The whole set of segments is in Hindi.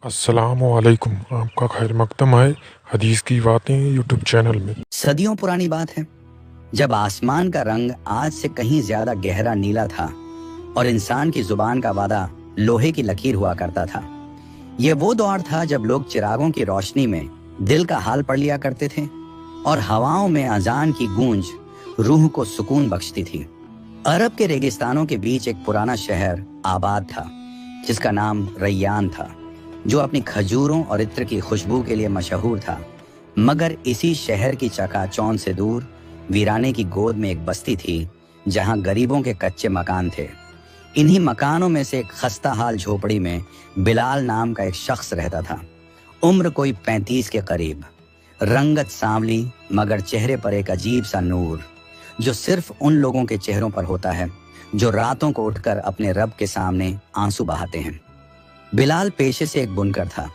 अस्सलामुअलैकुम। आपका खैर मकदम है हदीस की बातें यूट्यूब चैनल में। सदियों पुरानी बात है जब आसमान का रंग आज से कहीं ज्यादा गहरा नीला था और इंसान की जुबान का वादा लोहे की लकीर हुआ करता था। यह वो दौर था जब लोग चिरागों की रोशनी में दिल का हाल पढ़ लिया करते थे और हवाओं में अजान की गूंज रूह को सुकून बख्शती थी। अरब के रेगिस्तानों के बीच एक पुराना शहर आबाद था जिसका नाम रैयान था, जो अपनी खजूरों और इत्र की खुशबू के लिए मशहूर था। मगर इसी शहर की चकाचौंध से दूर वीराने की गोद में एक बस्ती थी जहां गरीबों के कच्चे मकान थे। इन्हीं मकानों में से एक खस्ता हाल झोपड़ी में बिलाल नाम का एक शख्स रहता था। उम्र कोई 35 के करीब, रंगत सांवली मगर चेहरे पर एक अजीब सा नूर जो सिर्फ उन लोगों के चेहरों पर होता है जो रातों को उठकर अपने रब के सामने आंसू बहाते हैं। बिलाल पेशे से एक बुनकर था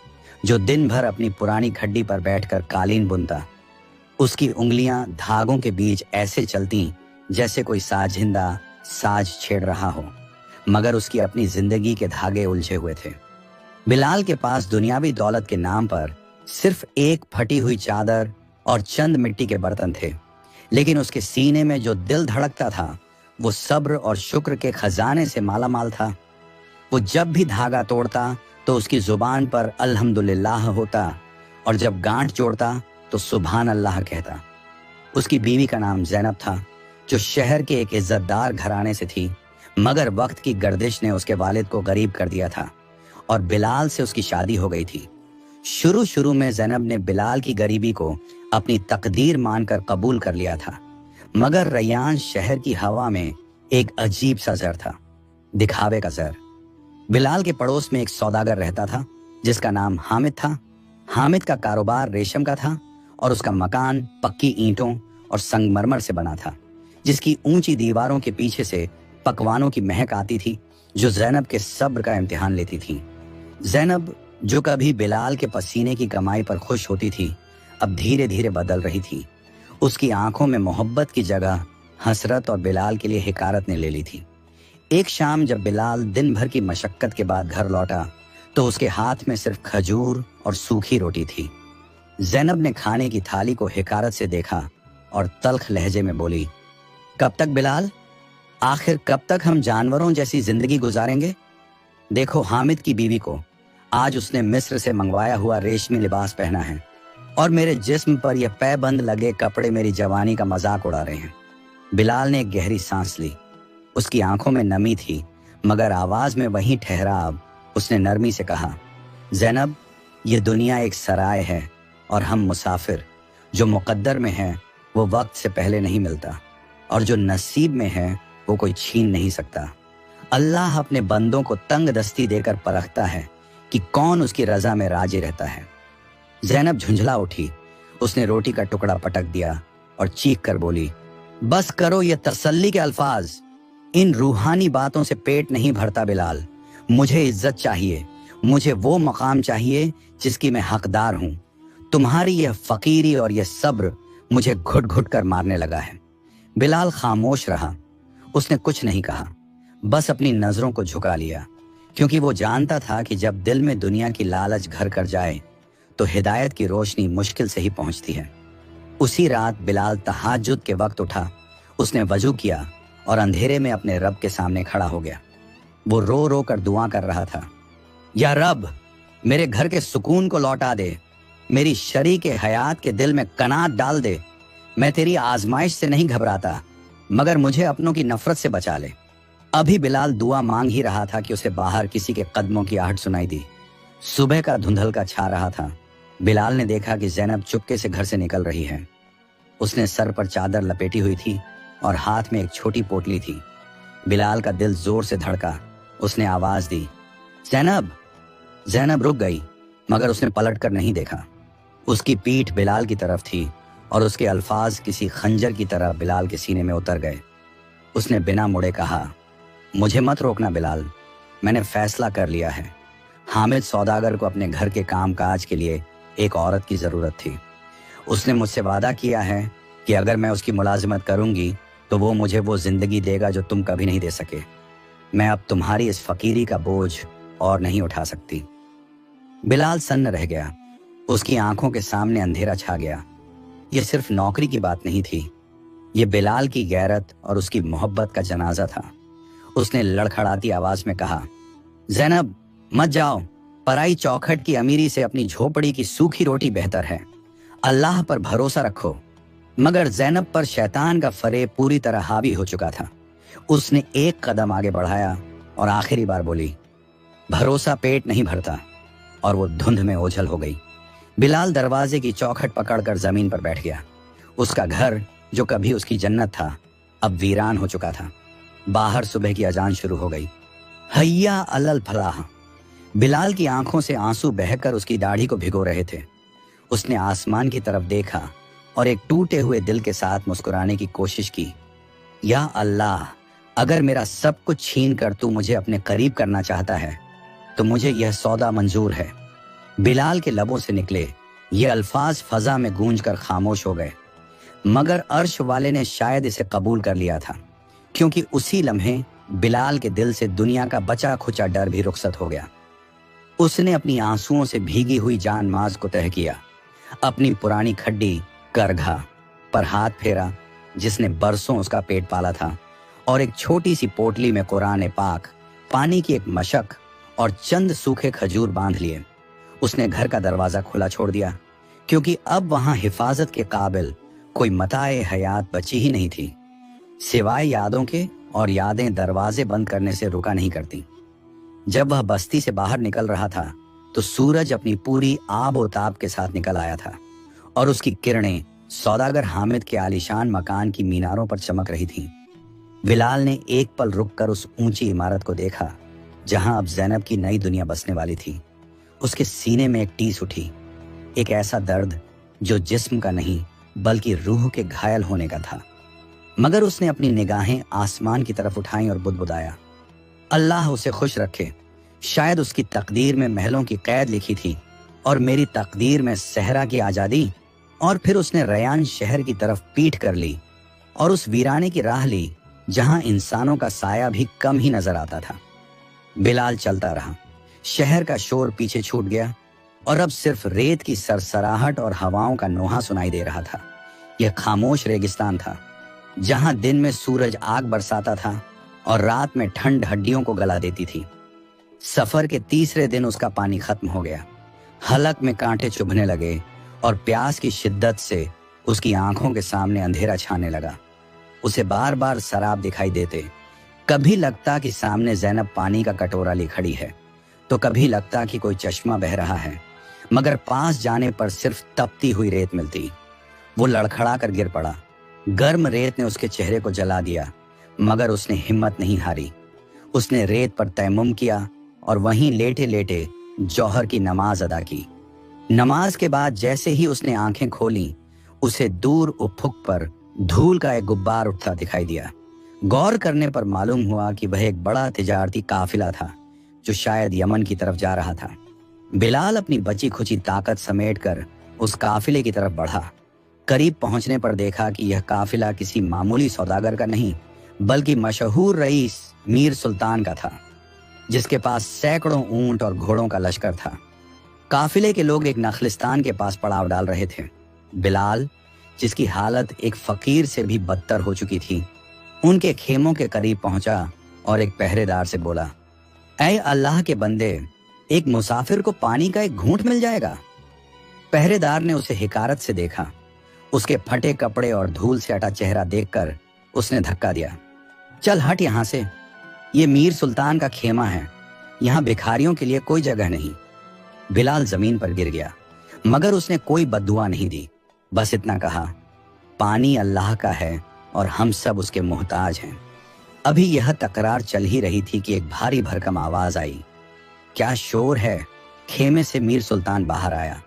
जो दिन भर अपनी पुरानी खड्डी पर बैठकर कालीन बुनता। उसकी उंगलियां धागों के बीच ऐसे चलती जैसे कोई साजिंदा साज छेड़ रहा हो, मगर उसकी अपनी जिंदगी के धागे उलझे हुए थे। बिलाल के पास दुनियावी दौलत के नाम पर सिर्फ एक फटी हुई चादर और चंद मिट्टी के बर्तन थे, लेकिन उसके सीने में जो दिल धड़कता था वो सब्र और शुक्र के खजाने से मालामाल था। वो जब भी धागा तोड़ता तो उसकी जुबान पर अल्हम्दुलिल्लाह होता और जब गांठ जोड़ता तो सुभान अल्लाह कहता। उसकी बीवी का नाम ज़ैनब था जो शहर के एक इज्जतदार घराने से थी, मगर वक्त की गर्दिश ने उसके वालिद को गरीब कर दिया था और बिलाल से उसकी शादी हो गई थी। शुरू शुरू में ज़ैनब ने बिलाल की गरीबी को अपनी तकदीर मानकर कबूल कर लिया था, मगर रैयान शहर की हवा में एक अजीब सा जर था, दिखावे का जर। बिलाल के पड़ोस में एक सौदागर रहता था जिसका नाम हामिद था। हामिद का कारोबार रेशम का था और उसका मकान पक्की ईंटों और संगमरमर से बना था, जिसकी ऊंची दीवारों के पीछे से पकवानों की महक आती थी जो ज़ैनब के सब्र का इम्तिहान लेती थी। ज़ैनब जो कभी बिलाल के पसीने की कमाई पर खुश होती थी, अब धीरे धीरे बदल रही थी। उसकी आंखों में मोहब्बत की जगह हसरत और बिलाल के लिए हिकारत ने ले ली थी। एक शाम जब बिलाल दिन भर की मशक्कत के बाद घर लौटा तो उसके हाथ में सिर्फ खजूर और सूखी रोटी थी। ज़ैनब ने खाने की थाली को हिकारत से देखा और तल्ख लहजे में बोली, कब तक बिलाल? आखिर कब तक हम जानवरों जैसी जिंदगी गुजारेंगे? देखो हामिद की बीवी को, आज उसने मिस्र से मंगवाया हुआ रेशमी लिबास पहना है और मेरे जिस्म पर यह पैबंद लगे कपड़े मेरी जवानी का मजाक उड़ा रहे हैं। बिलाल ने एक गहरी सांस ली। उसकी आंखों में नमी थी मगर आवाज में वही ठहराव। उसने नरमी से कहा, ज़ैनब, ये दुनिया एक सराय है और हम मुसाफिर। जो मुकद्दर में है वो वक्त से पहले नहीं मिलता और जो नसीब में है वो कोई छीन नहीं सकता। अल्लाह अपने बंदों को तंग दस्ती देकर परखता है कि कौन उसकी रजा में राजी रहता है। ज़ैनब झुंझला उठी। उसने रोटी का टुकड़ा पटक दिया और चीख कर बोली, बस करो ये तसल्ली के अल्फाज। इन रूहानी बातों से पेट नहीं भरता बिलाल। मुझे इज्जत चाहिए, मुझे वो मकाम चाहिए जिसकी मैं हकदार हूं। तुम्हारी यह फकीरी और यह सब्र मुझे घुट घुट कर मारने लगा है। बिलाल खामोश रहा। उसने कुछ नहीं कहा, बस अपनी नजरों को झुका लिया, क्योंकि वो जानता था कि जब दिल में दुनिया की लालच घर कर जाए तो हिदायत की रोशनी मुश्किल से ही पहुंचती है। उसी रात बिलाल तहज्जुद के वक्त उठा। उसने वजू किया और अंधेरे में अपने रब के सामने खड़ा हो गया। वो रो रो कर दुआ कर रहा था, या रब, मेरे घर के सुकून को लौटा दे, मेरी शरीक हयात के दिल में कनात डाल दे। मैं तेरी आजमाइश से नहीं घबराता, मगर मुझे अपनों की नफरत से बचा ले। अभी बिलाल दुआ मांग ही रहा था कि उसे बाहर किसी के कदमों की आहट सुनाई दी। सुबह का धुंधल का छा रहा था। बिलाल ने देखा कि ज़ैनब चुपके से घर से निकल रही है। उसने सर पर चादर लपेटी हुई थी और हाथ में एक छोटी पोटली थी। बिलाल का दिल जोर से धड़का। उसने आवाज दी, ज़ैनब। ज़ैनब रुक गई, मगर उसने पलट कर नहीं देखा। उसकी पीठ बिलाल की तरफ थी और उसके अल्फाज किसी खंजर की तरह बिलाल के सीने में उतर गए। उसने बिना मुड़े कहा, मुझे मत रोकना बिलाल, मैंने फैसला कर लिया है। हामिद सौदागर को अपने घर के काम काज के लिए एक औरत की जरूरत थी। उसने मुझसे वादा किया है कि अगर मैं उसकी मुलाजिमत करूंगी तो वो मुझे वो जिंदगी देगा जो तुम कभी नहीं दे सके। मैं अब तुम्हारी इस फकीरी का बोझ और नहीं उठा सकती। बिलाल सन्न रह गया। उसकी आंखों के सामने अंधेरा छा गया। यह सिर्फ नौकरी की बात नहीं थी, यह बिलाल की गैरत और उसकी मोहब्बत का जनाजा था। उसने लड़खड़ाती आवाज में कहा, ज़ैनब मत जाओ, पराई चौखट की अमीरी से अपनी झोपड़ी की सूखी रोटी बेहतर है। अल्लाह पर भरोसा रखो। मगर ज़ैनब पर शैतान का फरेब पूरी तरह हावी हो चुका था। उसने एक कदम आगे बढ़ाया और आखिरी बार बोली, भरोसा पेट नहीं भरता, और वो धुंध में ओझल हो गई। बिलाल दरवाजे की चौखट पकड़कर जमीन पर बैठ गया। उसका घर, जो कभी उसकी जन्नत था, अब वीरान हो चुका था। बाहर सुबह की अजान शुरू हो गई। हैया अलल फलाह। बिलाल की आंखों से आंसू बहकर उसकी दाढ़ी को भिगो रहे थे। उसने आसमान की तरफ देखा और एक टूटे हुए दिल के साथ मुस्कुराने की कोशिश की। या अल्लाह, अगर मेरा सब कुछ छीन कर तू मुझे अपने करीब करना चाहता है तो मुझे यह सौदा मंजूर है। बिलाल के लबों से निकले ये अल्फाज फजा में गूंजकर खामोश हो गए। मगर अर्श वाले ने शायद इसे कबूल कर लिया था, क्योंकि उसी लम्हे बिलाल के दिल से दुनिया का बचा खुचा डर भी रुखसत हो गया। उसने अपनी आंसुओं से भीगी हुई जान माज को तह किया। अपनी पुरानी खड्डी करघा पर हाथ फेरा, जिसने बरसों उसका पेट पाला था, और एक छोटी सी पोटली में कुरान पाक, पानी की एक मशक और चंद सूखे खजूर बांध लिए। उसने घर का दरवाजा खुला छोड़ दिया, क्योंकि अब वहां हिफाजत के काबिल कोई मताए हयात बची ही नहीं थी, सिवाय यादों के, और यादें दरवाजे बंद करने से रुका नहीं करती। जब वह बस्ती से बाहर निकल रहा था तो सूरज अपनी पूरी आब व ताब के साथ निकल आया था, और उसकी किरणें सौदागर हामिद के आलीशान मकान की मीनारों पर चमक रही थीं। बिलाल ने एक पल रुककर उस ऊंची इमारत को देखा जहां अब ज़ैनब की नई दुनिया बसने वाली थी। उसके सीने में एक टीस उठी, एक ऐसा दर्द जो जिस्म का नहीं बल्कि रूह के घायल होने का था। मगर उसने अपनी निगाहें आसमान की तरफ उठाई और बुदबुदाया, अल्लाह उसे खुश रखे। शायद उसकी तकदीर में महलों की कैद लिखी थी और मेरी तकदीर में सहरा की आजादी। और फिर उसने रयान शहर की तरफ पीठ कर ली और उस वीराने की राह ली जहां इंसानों का साया भी कम ही नजर आता था। बिलाल चलता रहा। शहर का शोर पीछे छूट गया और अब सिर्फ रेत की सरसराहट और हवाओं का नोहा सुनाई दे रहा था। यह खामोश रेगिस्तान था, जहां दिन में सूरज आग बरसाता था और रात में ठंड हड्डियों को गला देती थी। सफर के तीसरे दिन उसका पानी खत्म हो गया। हलक में कांटे चुभने लगे और प्यास की शिद्दत से उसकी आंखों के सामने अंधेरा छाने लगा। उसे बार बार शराब दिखाई देते। कभी लगता कि सामने ज़ैनब पानी का कटोरा ली खड़ी है, तो कभी लगता कि कोई चश्मा बह रहा है, मगर पास जाने पर सिर्फ तपती हुई रेत मिलती। वो लड़खड़ा कर गिर पड़ा। गर्म रेत ने उसके चेहरे को जला दिया, मगर उसने हिम्मत नहीं हारी। उसने रेत पर तयम्मुम किया और वहीं लेटे लेटे जौहर की नमाज अदा की। नमाज के बाद जैसे ही उसने आंखें खोली, उसे दूर उफुक पर धूल का एक गुब्बार उठता दिखाई दिया। गौर करने पर मालूम हुआ कि वह एक बड़ा तिजारती काफिला था जो शायद यमन की तरफ जा रहा था। बिलाल अपनी बची खुची ताकत समेटकर उस काफिले की तरफ बढ़ा। करीब पहुंचने पर देखा कि यह काफिला किसी मामूली सौदागर का नहीं, बल्कि मशहूर रईस मीर सुल्तान का था, जिसके पास सैकड़ों ऊंट और घोड़ों का लश्कर था। काफिले के लोग एक नखलिस्तान के पास पड़ाव डाल रहे थे। बिलाल, जिसकी हालत एक फकीर से भी बदतर हो चुकी थी, उनके खेमों के करीब पहुंचा और एक पहरेदार से बोला, ऐ अल्लाह के बंदे, एक मुसाफिर को पानी का एक घूंट मिल जाएगा? पहरेदार ने उसे हिकारत से देखा। उसके फटे कपड़े और धूल से अटा चेहरा देखकर उसने धक्का दिया। चल हट यहां से, ये मीर सुल्तान का खेमा है, यहां भिखारियों के लिए कोई जगह नहीं। बिलाल जमीन पर गिर गया, मगर उसने कोई बद्दुआ नहीं दी। बस इतना कहा, पानी अल्लाह का है और हम सब उसके मोहताज हैं। अभी यह तकरार चल ही रही थी कि एक भारी भरकम आवाज आई। क्या शोर है? खेमे से मीर सुल्तान बाहर आया।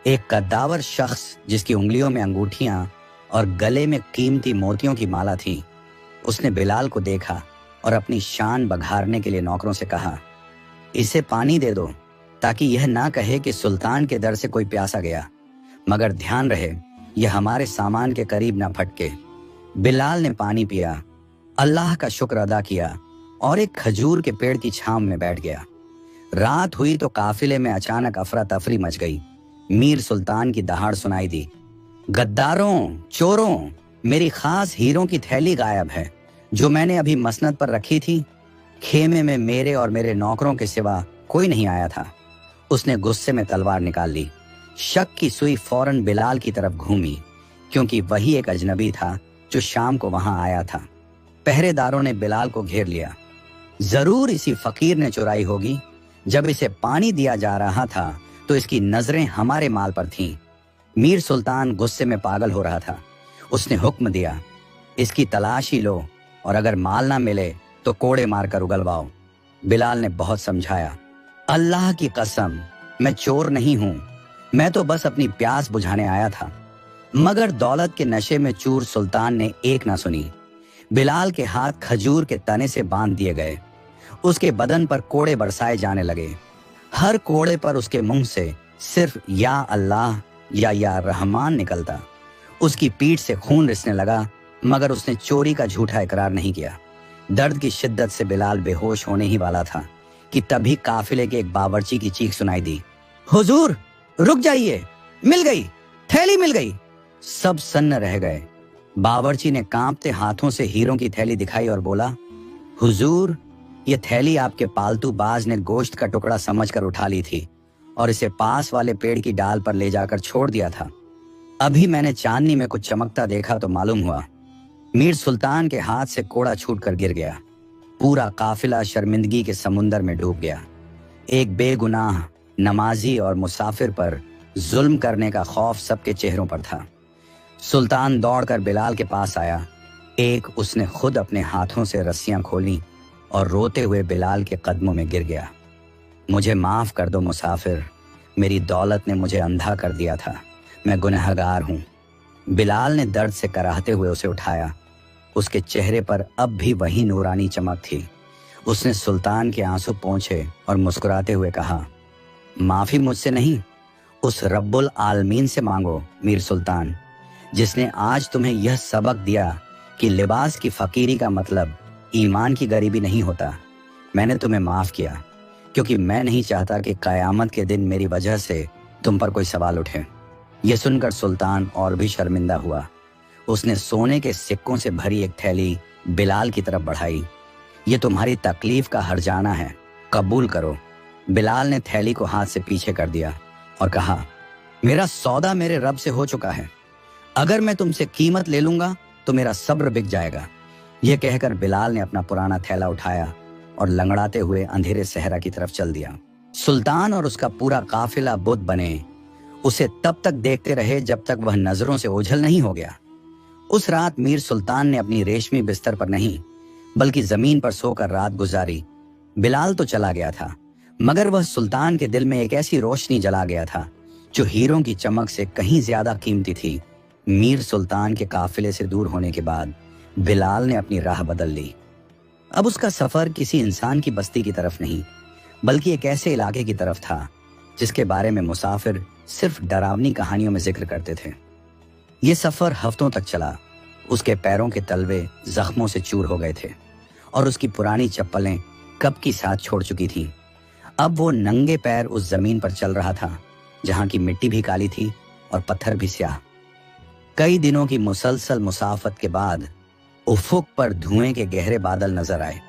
एक कद्दावर शख्स जिसकी उंगलियों में अंगूठियां और गले में कीमती मोतियों की माला थी। उसने बिलाल को देखा और अपनी शान बघारने के लिए नौकरों से कहा, इसे पानी दे दो, ताकि यह ना कहे कि सुल्तान के दर से कोई प्यासा गया, मगर ध्यान रहे यह हमारे सामान के करीब ना फटके। बिलाल ने पानी पिया, अल्लाह का शुक्र अदा किया और एक खजूर के पेड़ की छांव में बैठ गया। रात हुई तो काफिले में अचानक अफरा तफरी मच गई। मीर सुल्तान की दहाड़ सुनाई दी, गद्दारों, चोरों, मेरी खास हीरों की थैली गायब है जो मैंने अभी मसनद पर रखी थी। खेमे में मेरे और मेरे नौकरों के सिवा कोई नहीं आया था। उसने गुस्से में तलवार निकाल ली। शक की सुई फौरन बिलाल की तरफ घूमी, क्योंकि वही एक अजनबी था जो शाम को वहां आया था। पहरेदारों ने बिलाल को घेर लिया। जरूर इसी फकीर ने चुराई होगी। जब इसे पानी दिया जा रहा था तो इसकी नजरें हमारे माल पर थीं। मीर सुल्तान गुस्से में पागल हो रहा था। उसने हुक्म दिया, इसकी तलाशी लो और अगर माल ना मिले तो कोड़े मारकर उगलवाओ। बिलाल ने बहुत समझाया, अल्लाह की कसम, मैं चोर नहीं हूं, मैं तो बस अपनी प्यास बुझाने आया था। मगर दौलत के नशे में चूर सुल्तान ने एक ना सुनी। बिलाल के हाथ खजूर के तने से बांध दिए गए। उसके बदन पर कोड़े बरसाए जाने लगे। हर कोड़े पर उसके मुंह से सिर्फ या अल्लाह या रहमान निकलता। उसकी पीठ से खून रिसने लगा, मगर उसने चोरी का झूठा इकरार नहीं किया। दर्द की शिद्दत से बिलाल बेहोश होने ही वाला था कि तभी काफिले के एक बावर्ची की चीख सुनाई दी, हुजूर, रुक जाइए, मिल गई, थैली मिल गई। सब सन्न रह गए। बावर्ची ने कांपते हाथों से हीरों की थैली दिखाई और बोला, हुजूर, ये थैली आपके पालतू बाज ने गोश्त का टुकड़ा समझकर उठा ली थी और इसे पास वाले पेड़ की डाल पर ले जाकर छोड़ दिया था। अभी मैंने चांदनी में कुछ चमकता देखा तो मालूम हुआ। मीर सुल्तान के हाथ से कोड़ा छूटकर गिर गया। पूरा काफिला शर्मिंदगी के समुंदर में डूब गया। एक बेगुनाह नमाजी और मुसाफिर पर जुल्म करने का खौफ सबके चेहरों पर था। सुल्तान दौड़कर बिलाल के पास आया। एक उसने खुद अपने हाथों से रस्सियां खोली और रोते हुए बिलाल के कदमों में गिर गया। मुझे माफ कर दो मुसाफिर, मेरी दौलत ने मुझे अंधा कर दिया था, मैं गुनहगार हूं। बिलाल ने दर्द से कराहते हुए उसे उठाया। उसके चेहरे पर अब भी वही नूरानी चमक थी। उसने सुल्तान के आंसू पोंछे और मुस्कुराते हुए कहा, माफी मुझसे नहीं, उस रब्बुल आलमीन से मांगो मीर सुल्तान, जिसने आज तुम्हें यह सबक दिया कि लिबास की फकीरी का मतलब ईमान की गरीबी नहीं होता। मैंने तुम्हें माफ किया क्योंकि मैं नहीं चाहता कि कयामत के दिन मेरी वजह से तुम पर कोई सवाल उठे। यह सुनकर सुल्तान और भी शर्मिंदा हुआ। उसने सोने के सिक्कों से भरी एक थैली बिलाल की तरफ बढ़ाई। ये तुम्हारी तकलीफ का हर्जाना है, कबूल करो। बिलाल ने थैली को हाथ से पीछे कर दिया और कहा, मेरा सौदा मेरे रब से हो चुका है। अगर मैं तुमसे कीमत ले लूंगा तो मेरा सब्र बिक जाएगा। यह कहकर बिलाल ने अपना पुराना थैला उठाया और लंगड़ाते हुए अंधेरे सहरा की तरफ चल दिया। सुल्तान और उसका पूरा काफिला बुत बने उसे तब तक देखते रहे जब तक वह नजरों से ओझल नहीं हो गया। उस रात मीर सुल्तान ने अपनी रेशमी बिस्तर पर नहीं बल्कि जमीन पर सोकर रात गुजारी। बिलाल तो चला गया था, मगर वह सुल्तान के दिल में एक ऐसी रोशनी जला गया था जो हीरों की चमक से कहीं ज्यादा कीमती थी। मीर सुल्तान के काफिले से दूर होने के बाद बिलाल ने अपनी राह बदल ली। अब उसका सफर किसी इंसान की बस्ती की तरफ नहीं बल्कि एक ऐसे इलाके की तरफ था जिसके बारे में मुसाफिर सिर्फ डरावनी कहानियों में जिक्र करते थे। यह सफर हफ्तों तक चला। उसके पैरों के तलवे जख्मों से चूर हो गए थे और उसकी पुरानी चप्पलें कब की साथ छोड़ चुकी थीं। अब वो नंगे पैर उस जमीन पर चल रहा था जहां की मिट्टी भी काली थी और पत्थर भी स्याह। कई दिनों की मुसलसल मुसाफत के बाद उफुक पर धुएं के गहरे बादल नजर आए।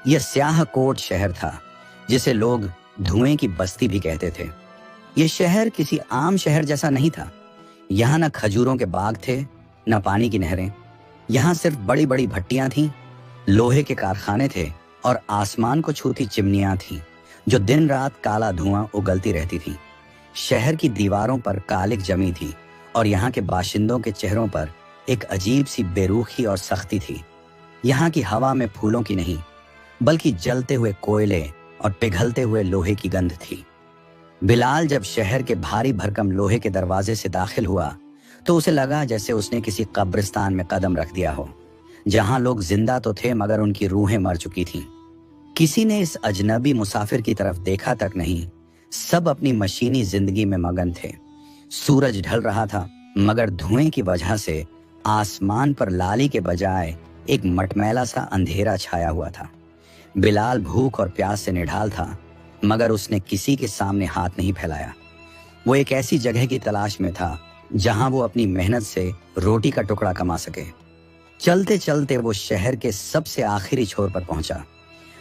यह स्याह कोट शहर था जिसे लोग धुएं की बस्ती भी कहते थे। यह शहर किसी आम शहर जैसा नहीं था। यहाँ न खजूरों के बाग थे, न पानी की नहरें। यहाँ सिर्फ बड़ी बड़ी भट्टियां थीं, लोहे के कारखाने थे और आसमान को छूती चिमनियां थीं जो दिन रात काला धुआं उगलती रहती थीं। शहर की दीवारों पर कालिक जमी थी और यहाँ के बाशिंदों के चेहरों पर एक अजीब सी बेरुखी और सख्ती थी। यहाँ की हवा में फूलों की नहीं बल्कि जलते हुए कोयले और पिघलते हुए लोहे की गंध थी। बिलाल जब शहर के भारी भरकम लोहे के दरवाजे से दाखिल हुआ तो उसे लगा जैसे उसने किसी कब्रिस्तान में कदम रख दिया हो, जहां लोग जिंदा तो थे मगर उनकी रूहें मर चुकी थीं। किसी ने इस अजनबी मुसाफिर की तरफ देखा तक नहीं। सब अपनी मशीनी जिंदगी में मगन थे। सूरज ढल रहा था मगर धुएं की वजह से आसमान पर लाली के बजाय एक मटमैला सा अंधेरा छाया हुआ था। बिलाल भूख और प्यास से निढाल था मगर उसने किसी के सामने हाथ नहीं फैलाया। वो एक ऐसी जगह की तलाश में था जहां वो अपनी मेहनत से रोटी का टुकड़ा कमा सके। चलते चलते वो शहर के सबसे आखिरी छोर पर पहुंचा,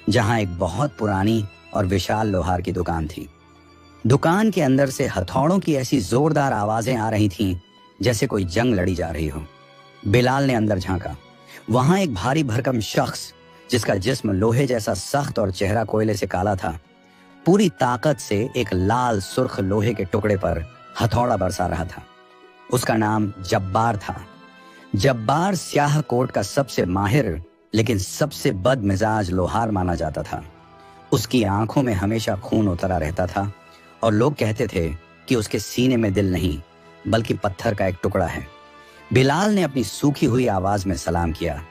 जहां एक बहुत पुरानी और विशाल लोहार की दुकान थी। दुकान के अंदर से हथौड़ों की ऐसी जोरदार आवाजें आ रही थीं जैसे कोई जंग लड़ी जा रही हो। बिलाल ने अंदर झांका। वहां एक भारी भरकम शख्स, जिसका जिस्म लोहे जैसा सख्त और चेहरा कोयले से काला था, पूरी ताकत से एक लाल सुर्ख लोहे के टुकड़े पर हथौड़ा बरसा रहा था। उसका नाम जब्बार था। जब्बार स्याह कोट का सबसे माहिर लेकिन सबसे बदमिजाज लोहार माना जाता था। उसकी आंखों में हमेशा खून उतरा रहता था और लोग कहते थे कि उसके सीने में दिल नहीं बल्कि पत्थर का एक टुकड़ा है। बिलाल ने अपनी सूखी हुई आवाज में सलाम किया,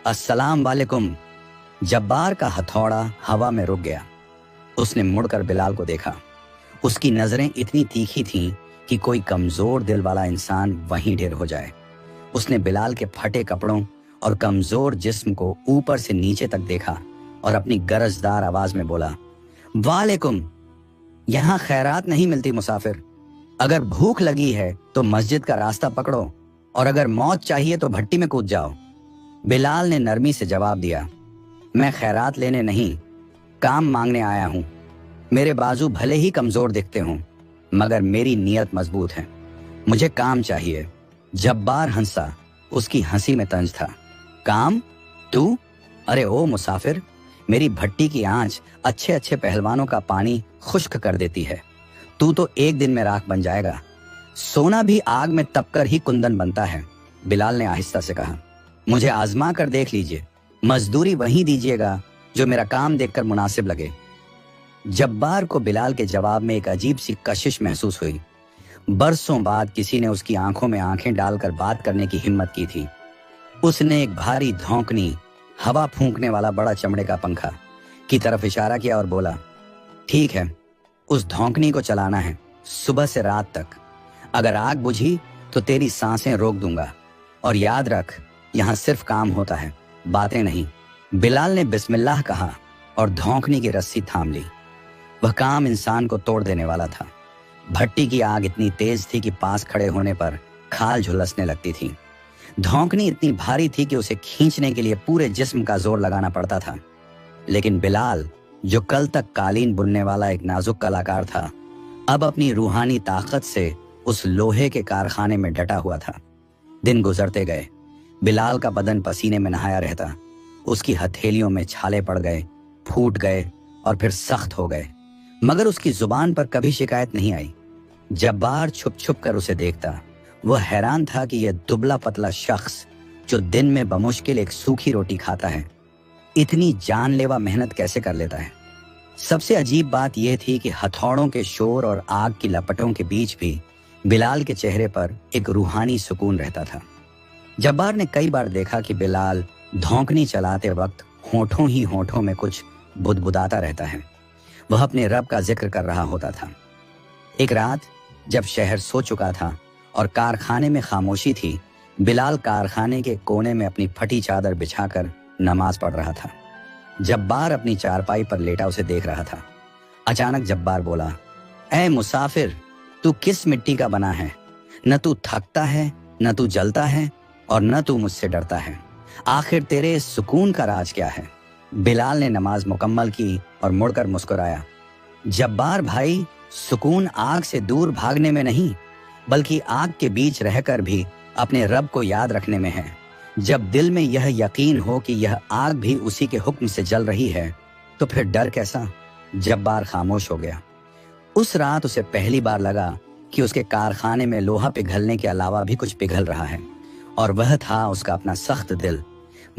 अस्सलाम वालेकुम। जब्बार का हथौड़ा हवा में रुक गया। उसने मुड़कर बिलाल को देखा। उसकी नजरें इतनी तीखी थीं कि कोई कमजोर दिल वाला इंसान वहीं ढेर हो जाए। उसने बिलाल के फटे कपड़ों और कमजोर जिस्म को ऊपर से नीचे तक देखा और अपनी गरजदार आवाज में बोला, वालेकुम। यहाँ खैरात नहीं मिलती मुसाफिर। अगर भूख लगी है तो मस्जिद का रास्ता पकड़ो और अगर मौत चाहिए तो भट्टी में कूद जाओ। बिलाल ने नरमी से जवाब दिया, मैं खैरात लेने नहीं, काम मांगने आया हूं। मेरे बाजू भले ही कमजोर दिखते हों मगर मेरी नीयत मजबूत है। मुझे काम चाहिए। जब्बार हंसा। उसकी हंसी में तंज था। काम? तू? अरे ओ मुसाफिर, मेरी भट्टी की आंच अच्छे अच्छे पहलवानों का पानी खुश्क कर देती है। तू तो एक दिन में राख बन जाएगा। सोना भी आग में तपकर ही कुंदन बनता है। बिलाल ने आहिस्ता से कहा, मुझे आजमा कर देख लीजिए। मजदूरी वहीं दीजिएगा जो मेरा काम देखकर मुनासिब लगे। जब्बार को बिलाल के जवाब में एक अजीब सी कशिश महसूस हुई। बरसों बाद किसी ने उसकी आंखों में आंखें डालकर बात करने की हिम्मत की थी। उसने एक भारी धौंकनी, हवा फूंकने वाला बड़ा चमड़े का पंखा की तरफ इशारा किया और बोला, ठीक है, उस धौंकनी को चलाना है सुबह से रात तक। अगर आग बुझी तो तेरी सांसें रोक दूंगा। और याद रख, यहां सिर्फ काम होता है, बातें नहीं। बिलाल ने बिस्मिल्लाह कहा और धौंकनी की रस्सी थाम ली। वह काम इंसान को तोड़ देने वाला था। भट्टी की आग इतनी तेज थी कि पास खड़े होने पर खाल झुलसने लगती थी। धौंकनी इतनी भारी थी कि उसे खींचने के लिए पूरे जिस्म का जोर लगाना पड़ता था। लेकिन बिलाल, जो कल तक कालीन बुनने वाला एक नाजुक कलाकार था, अब अपनी रूहानी ताकत से उस लोहे के कारखाने में डटा हुआ था। दिन गुजरते गए। बिलाल का बदन पसीने में नहाया रहता। उसकी हथेलियों में छाले पड़ गए, फूट गए और फिर सख्त हो गए, मगर उसकी जुबान पर कभी शिकायत नहीं आई। जब्बार छुप छुप कर उसे देखता। वह हैरान था कि यह दुबला पतला शख्स, जो दिन में बमुश्किल एक सूखी रोटी खाता है, इतनी जानलेवा मेहनत कैसे कर लेता है। सबसे अजीब बात यह थी कि हथौड़ों के शोर और आग की लपटों के बीच भी बिलाल के चेहरे पर एक रूहानी सुकून रहता था। जब्बार ने कई बार देखा कि बिलाल धौंकनी चलाते वक्त होठों ही होठों में कुछ बुदबुदाता रहता है। वह अपने रब का जिक्र कर रहा होता था। एक रात जब शहर सो चुका था और कारखाने में खामोशी थी, बिलाल कारखाने के कोने में अपनी फटी चादर बिछाकर नमाज पढ़ रहा था। जब्बार अपनी चारपाई पर लेटा उसे देख रहा था। अचानक जब्बार बोला, ऐ मुसाफिर, तू किस मिट्टी का बना है? न तू थकता है, न तू जलता है और न तू मुझसे डरता है। आखिर तेरे इस सुकून का राज क्या है? बिलाल ने नमाज मुकम्मल की और मुड़कर मुस्कुराया। जब्बार भाई, सुकून आग से दूर भागने में नहीं, बल्कि आग के बीच रहकर भी अपने रब को याद रखने में है। जब दिल में यह यकीन हो कि यह आग भी उसी के हुक्म से जल रही है, तो फिर डर कैसा? जब्बार खामोश हो गया। उस रात उसे पहली बार लगा कि उसके कारखाने में लोहा पिघलने के अलावा भी कुछ पिघल रहा है, और वह था उसका अपना सख्त दिल।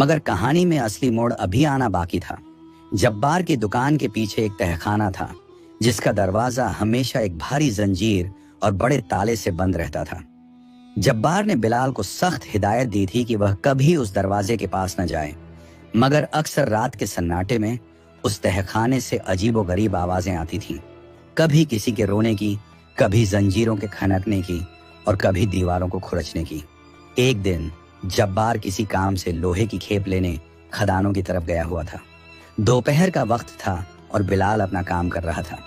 मगर कहानी में असली मोड़ अभी आना बाकी था। जब्बार की दुकान के पीछे एक तहखाना था, जिसका दरवाजा हमेशा एक भारी जंजीर और बड़े ताले से बंद रहता था। जब्बार ने बिलाल को सख्त हिदायत दी थी कि वह कभी उस दरवाजे के पास न जाए, मगर अक्सर रात के सन्नाटे में उस तहखाने से अजीबोगरीब आवाजें आती थीं। कभी किसी के रोने की, कभी जंजीरों के खनकने की और कभी दीवारों को खुरचने की। एक दिन जब्बार किसी काम से लोहे की खेप लेने खदानों की तरफ गया हुआ था। दोपहर का वक्त था और बिलाल अपना काम कर रहा था।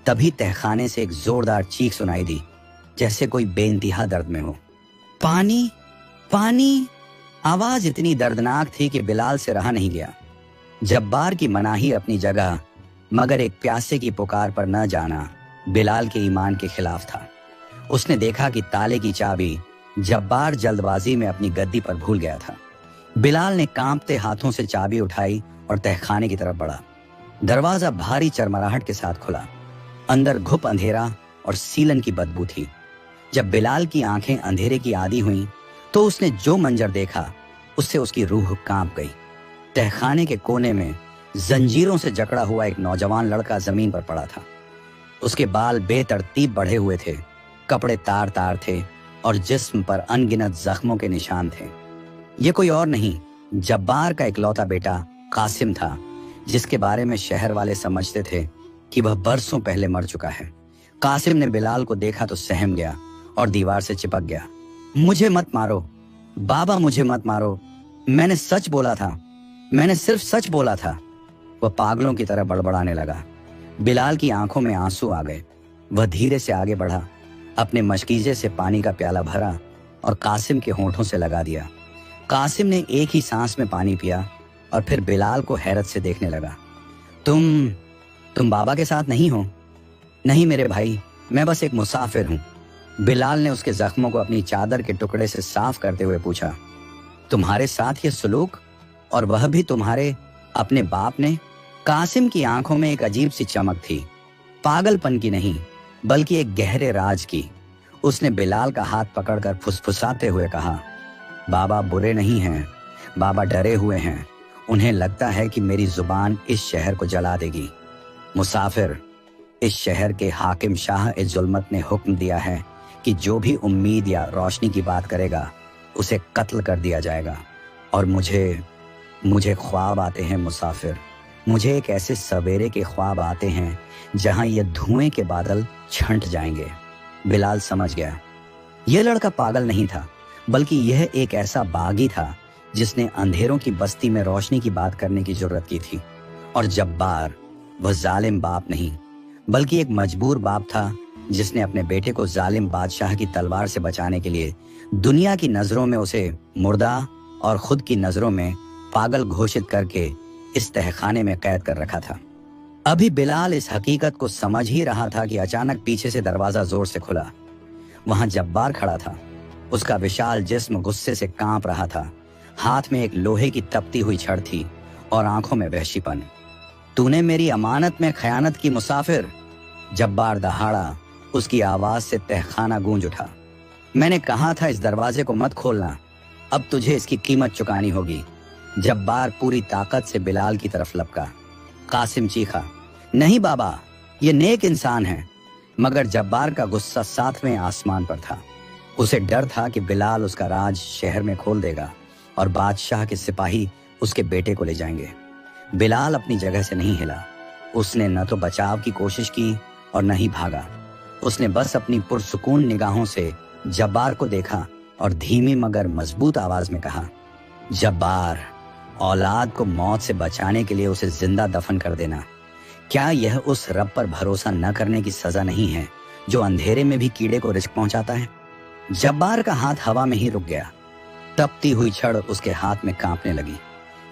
तभी तहखाने से एक जोरदार चीख सुनाई दी, जैसे कोई बेइंतहा दर्द में हो। पानी, पानी! आवाज इतनी दर्दनाक थी कि बिलाल से रहा नहीं गया। जब्बार की मनाही अपनी जगह, मगर एक प्यासे की पुकार पर न जाना बिलाल के ईमान के खिलाफ था। उसने देखा कि ताले की चाबी जब्बार जल्दबाजी में अपनी गद्दी पर भूल गया था। बिलाल ने कांपते हाथों से चाबी उठाई और तहखाने की तरफ बढ़ा। दरवाजा भारी चरमराहट के साथ खुला। अंदर घुप अंधेरा और सीलन की बदबू थी। जब बिलाल की आंखें अंधेरे की आदी हुईं, तो उसने जो मंजर देखा उससे उसकी रूह कांप गई। तहखाने के कोने में जंजीरों से जकड़ा हुआ एक नौजवान लड़का जमीन पर पड़ा था। उसके बाल बेतरतीब बढ़े हुए थे, कपड़े तार तार थे और जिस्म पर अनगिनत जख्मों के निशान थे। ये कोई और नहीं, जब्बार का इकलौता बेटा कासिम था, जिसके बारे में शहर वाले समझते थे कि वह बरसों पहले मर चुका है। कासिम ने बिलाल को देखा तो सहम गया और दीवार से चिपक गया। मुझे मत मारो बाबा, मुझे मत मारो, मैंने सच बोला था, मैंने सिर्फ सच बोला था। वह पागलों की तरह बड़बड़ाने लगा। बिलाल की आंखों में आंसू आ गए। वह धीरे से आगे बढ़ा, अपने मशकीजे से पानी का प्याला भरा और कासिम के होंठों से लगा दिया। कासिम ने एक ही सांस में पानी पिया और फिर बिलाल को हैरत से देखने लगा। तुम बाबा के साथ नहीं हो? नहीं मेरे भाई, मैं बस एक मुसाफिर हूं। बिलाल ने उसके जख्मों को अपनी चादर के टुकड़े से साफ करते हुए पूछा। तुम्हारे साथ ये सलूक, और वह भी तुम्हारे अपने बाप ने? कासिम की आंखों में एक अजीब सी चमक थी, पागलपन की नहीं बल्कि एक गहरे राज की। उसने बिलाल का हाथ पकड़कर फुसफुसाते हुए कहा, बाबा बुरे नहीं हैं, बाबा डरे हुए हैं। उन्हें लगता है कि मेरी जुबान इस शहर को जला देगी। मुसाफिर, इस शहर के हाकिम शाह इस जुल्मत ने हुक्म दिया है कि जो भी उम्मीद या रोशनी की बात करेगा उसे कत्ल कर दिया जाएगा। और मुझे ख्वाब आते हैं मुसाफिर, मुझे एक ऐसे सवेरे के ख्वाब आते हैं जहां ये धुएं के बादल छंट जाएंगे। बिलाल समझ गया, यह लड़का पागल नहीं था, बल्कि यह एक ऐसा बागी था जिसने अंधेरों की बस्ती में रोशनी की बात करने की जरूरत की थी। और जब्बार वह जालिम बाप नहीं, बल्कि एक मजबूर बाप था जिसने अपने बेटे को जालिम बादशाह की तलवार से बचाने के लिए दुनिया की नजरों में उसे मुर्दा और खुद की नजरों में पागल घोषित करके इस तहखाने में कैद कर रखा था। अभी बिलाल इस हकीकत को समझ ही रहा था कि अचानक पीछे से दरवाजा जोर से खुला। वहां जब्बार खड़ा था। उसका विशाल जिस्म गुस्से से कांप रहा था। हाथ में एक लोहे की तपती हुई छड़ थी और आंखों में वहशीपन। तूने मेरी अमानत में खयानत की मुसाफिर! जब्बार दहाड़ा। उसकी आवाज से तहखाना गूंज उठा। मैंने कहा था इस दरवाजे को मत खोलना, अब तुझे इसकी कीमत चुकानी होगी। जब्बार पूरी ताकत से बिलाल की तरफ लपका। कासिम चीखा, नहीं बाबा, ये नेक इंसान है। मगर जब्बार का गुस्सा 7वें आसमान पर था। उसे डर था कि बिलाल उसका राज शहर में खोल देगा और बादशाह के सिपाही उसके बेटे को ले जाएंगे। बिलाल अपनी जगह से नहीं हिला। उसने न तो बचाव की कोशिश की और न ही भागा। उसने बस अपनी पुरसुकून निगाहों से जब्बार को देखा और धीमी मगर मजबूत आवाज में कहा, जब्बार, औलाद को मौत से बचाने के लिए उसे जिंदा दफन कर देना, क्या यह उस रब पर भरोसा न करने की सजा नहीं है जो अंधेरे में भी कीड़े को रिस्क पहुंचाता है? जब्बार का हाथ हवा में ही रुक गया। तपती हुई छड़ उसके हाथ में कांपने लगी।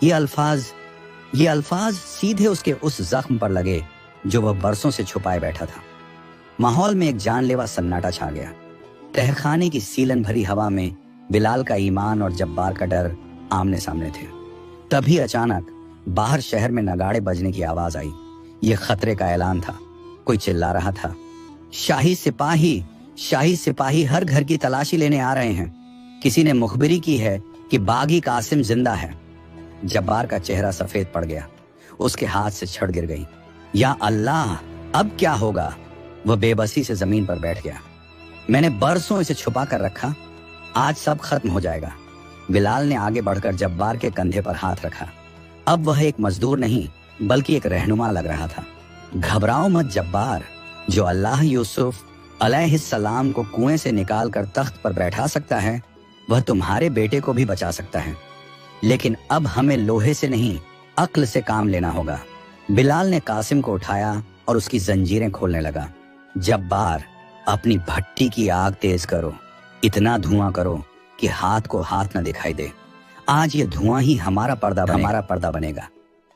ये अल्फाज सीधे उसके उस जख्म पर लगे जो वह बरसों से छुपाए बैठा था। माहौल में एक जानलेवा सन्नाटा छा गया। तहखाने की सीलन भरी हवा में बिलाल का ईमान और जब्बार का डर आमने सामने थे। तभी अचानक बाहर शहर में नगाड़े बजने की आवाज आई। यह खतरे का ऐलान था। कोई चिल्ला रहा था, शाही सिपाही हर घर की तलाशी लेने आ रहे हैं। किसी ने मुखबिरी की है कि बागी कासिम जिंदा है। जब्बार का चेहरा सफेद पड़ गया। उसके हाथ से छड़ गिर गई। या अल्लाह, अब क्या होगा? वह बेबसी से जमीन पर बैठ गया। मैंने बरसों इसे छुपा कर रखा, आज सब खत्म हो जाएगा। बिलाल ने आगे बढ़कर जब्बार के कंधे पर हाथ रखा। अब वह एक मजदूर नहीं बल्कि एक रहनुमा लग रहा था। घबराओ मत जब्बार, जो अल्लाह यूसुफ अलैहिस्सलाम को कुएं से निकाल कर तख्त पर बैठा सकता है, वह तुम्हारे बेटे को भी बचा सकता है। लेकिन अब हमें लोहे से नहीं, अक्ल से काम लेना होगा। बिलाल ने कासिम को उठाया और उसकी जंजीरें खोलने लगा। जब्बार, अपनी भट्टी की आग तेज करो, इतना धुआं करो कि हाथ को हाथ न दिखाई दे। आज ये धुआं ही हमारा पर्दा बनेगा।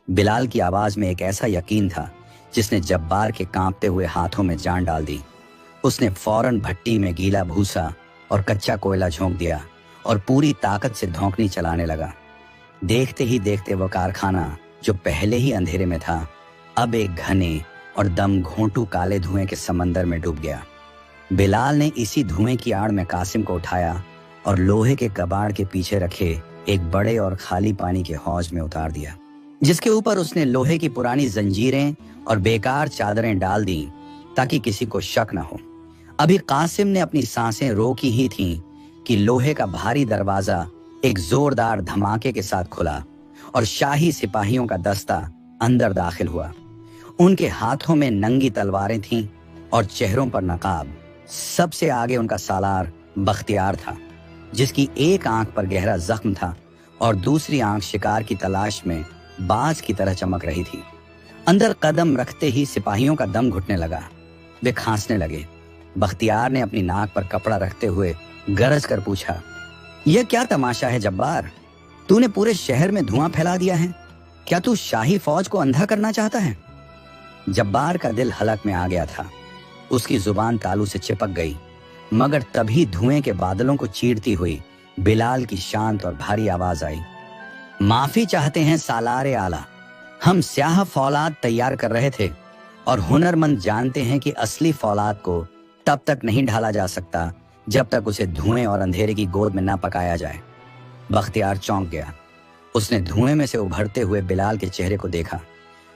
बिलाल की आवाज में एक ऐसा यकीन था जिसने जब्बार के कांपते हुए हाथों में जान डाल दी। उसने फौरन भट्टी में गीला भूसा और कच्चा कोयला झोंक दिया और पूरी ताकत से धौंकनी चलाने लगा। देखते ही देखते वह कारखाना, जो पहले ही अंधेरे में था, अब एक घने और दम घोंटू काले धुएं के समंदर में डूब गया। बिलाल ने इसी धुएं की आड़ में कासिम को उठाया और लोहे के कबाड़ के पीछे रखे एक बड़े और खाली पानी के हौज में उतार दिया, जिसके ऊपर उसने लोहे की पुरानी जंजीरें और बेकार चादरें डाल दी ताकि किसी को शक न हो। अभी कासिम ने अपनी सांसें रोकी ही थीं कि लोहे का भारी दरवाजा एक जोरदार धमाके के साथ खुला और शाही सिपाहियों का दस्ता अंदर दाखिल हुआ। उनके हाथों में नंगी तलवारें थीं और चेहरों पर नकाब। सबसे आगे उनका सालार बख्तियार था, जिसकी एक आंख पर गहरा जख्म था और दूसरी आंख शिकार की तलाश में बाज की तरह चमक रही थी। अंदर कदम रखते ही सिपाहियों का दम घुटने लगा। वे खांसने लगे। बख्तियार ने अपनी नाक पर कपड़ा रखते हुए गरज कर पूछा, यह क्या तमाशा है जब्बार? तूने पूरे शहर में धुआं फैला दिया है। क्या तू शाही फौज को अंधा करना चाहता है? जब्बार का दिल हलक में आ गया था। उसकी जुबान तालू से चिपक गई, मगर तभी धुएं के बादलों को चीरती हुई बिलाल की शांत और भारी आवाज आई, माफी चाहते हैं सालारे आला। हम स्याह फौलाद तैयार कर रहे थे और हुनरमंद जानते हैं कि असली फौलाद को तब तक नहीं ढाला जा सकता जब तक उसे धुएं और अंधेरे की गोद में ना पकाया जाए। बख्तियार चौंक गया। उसने धुएं में से उभरते हुए बिलाल के चेहरे को देखा,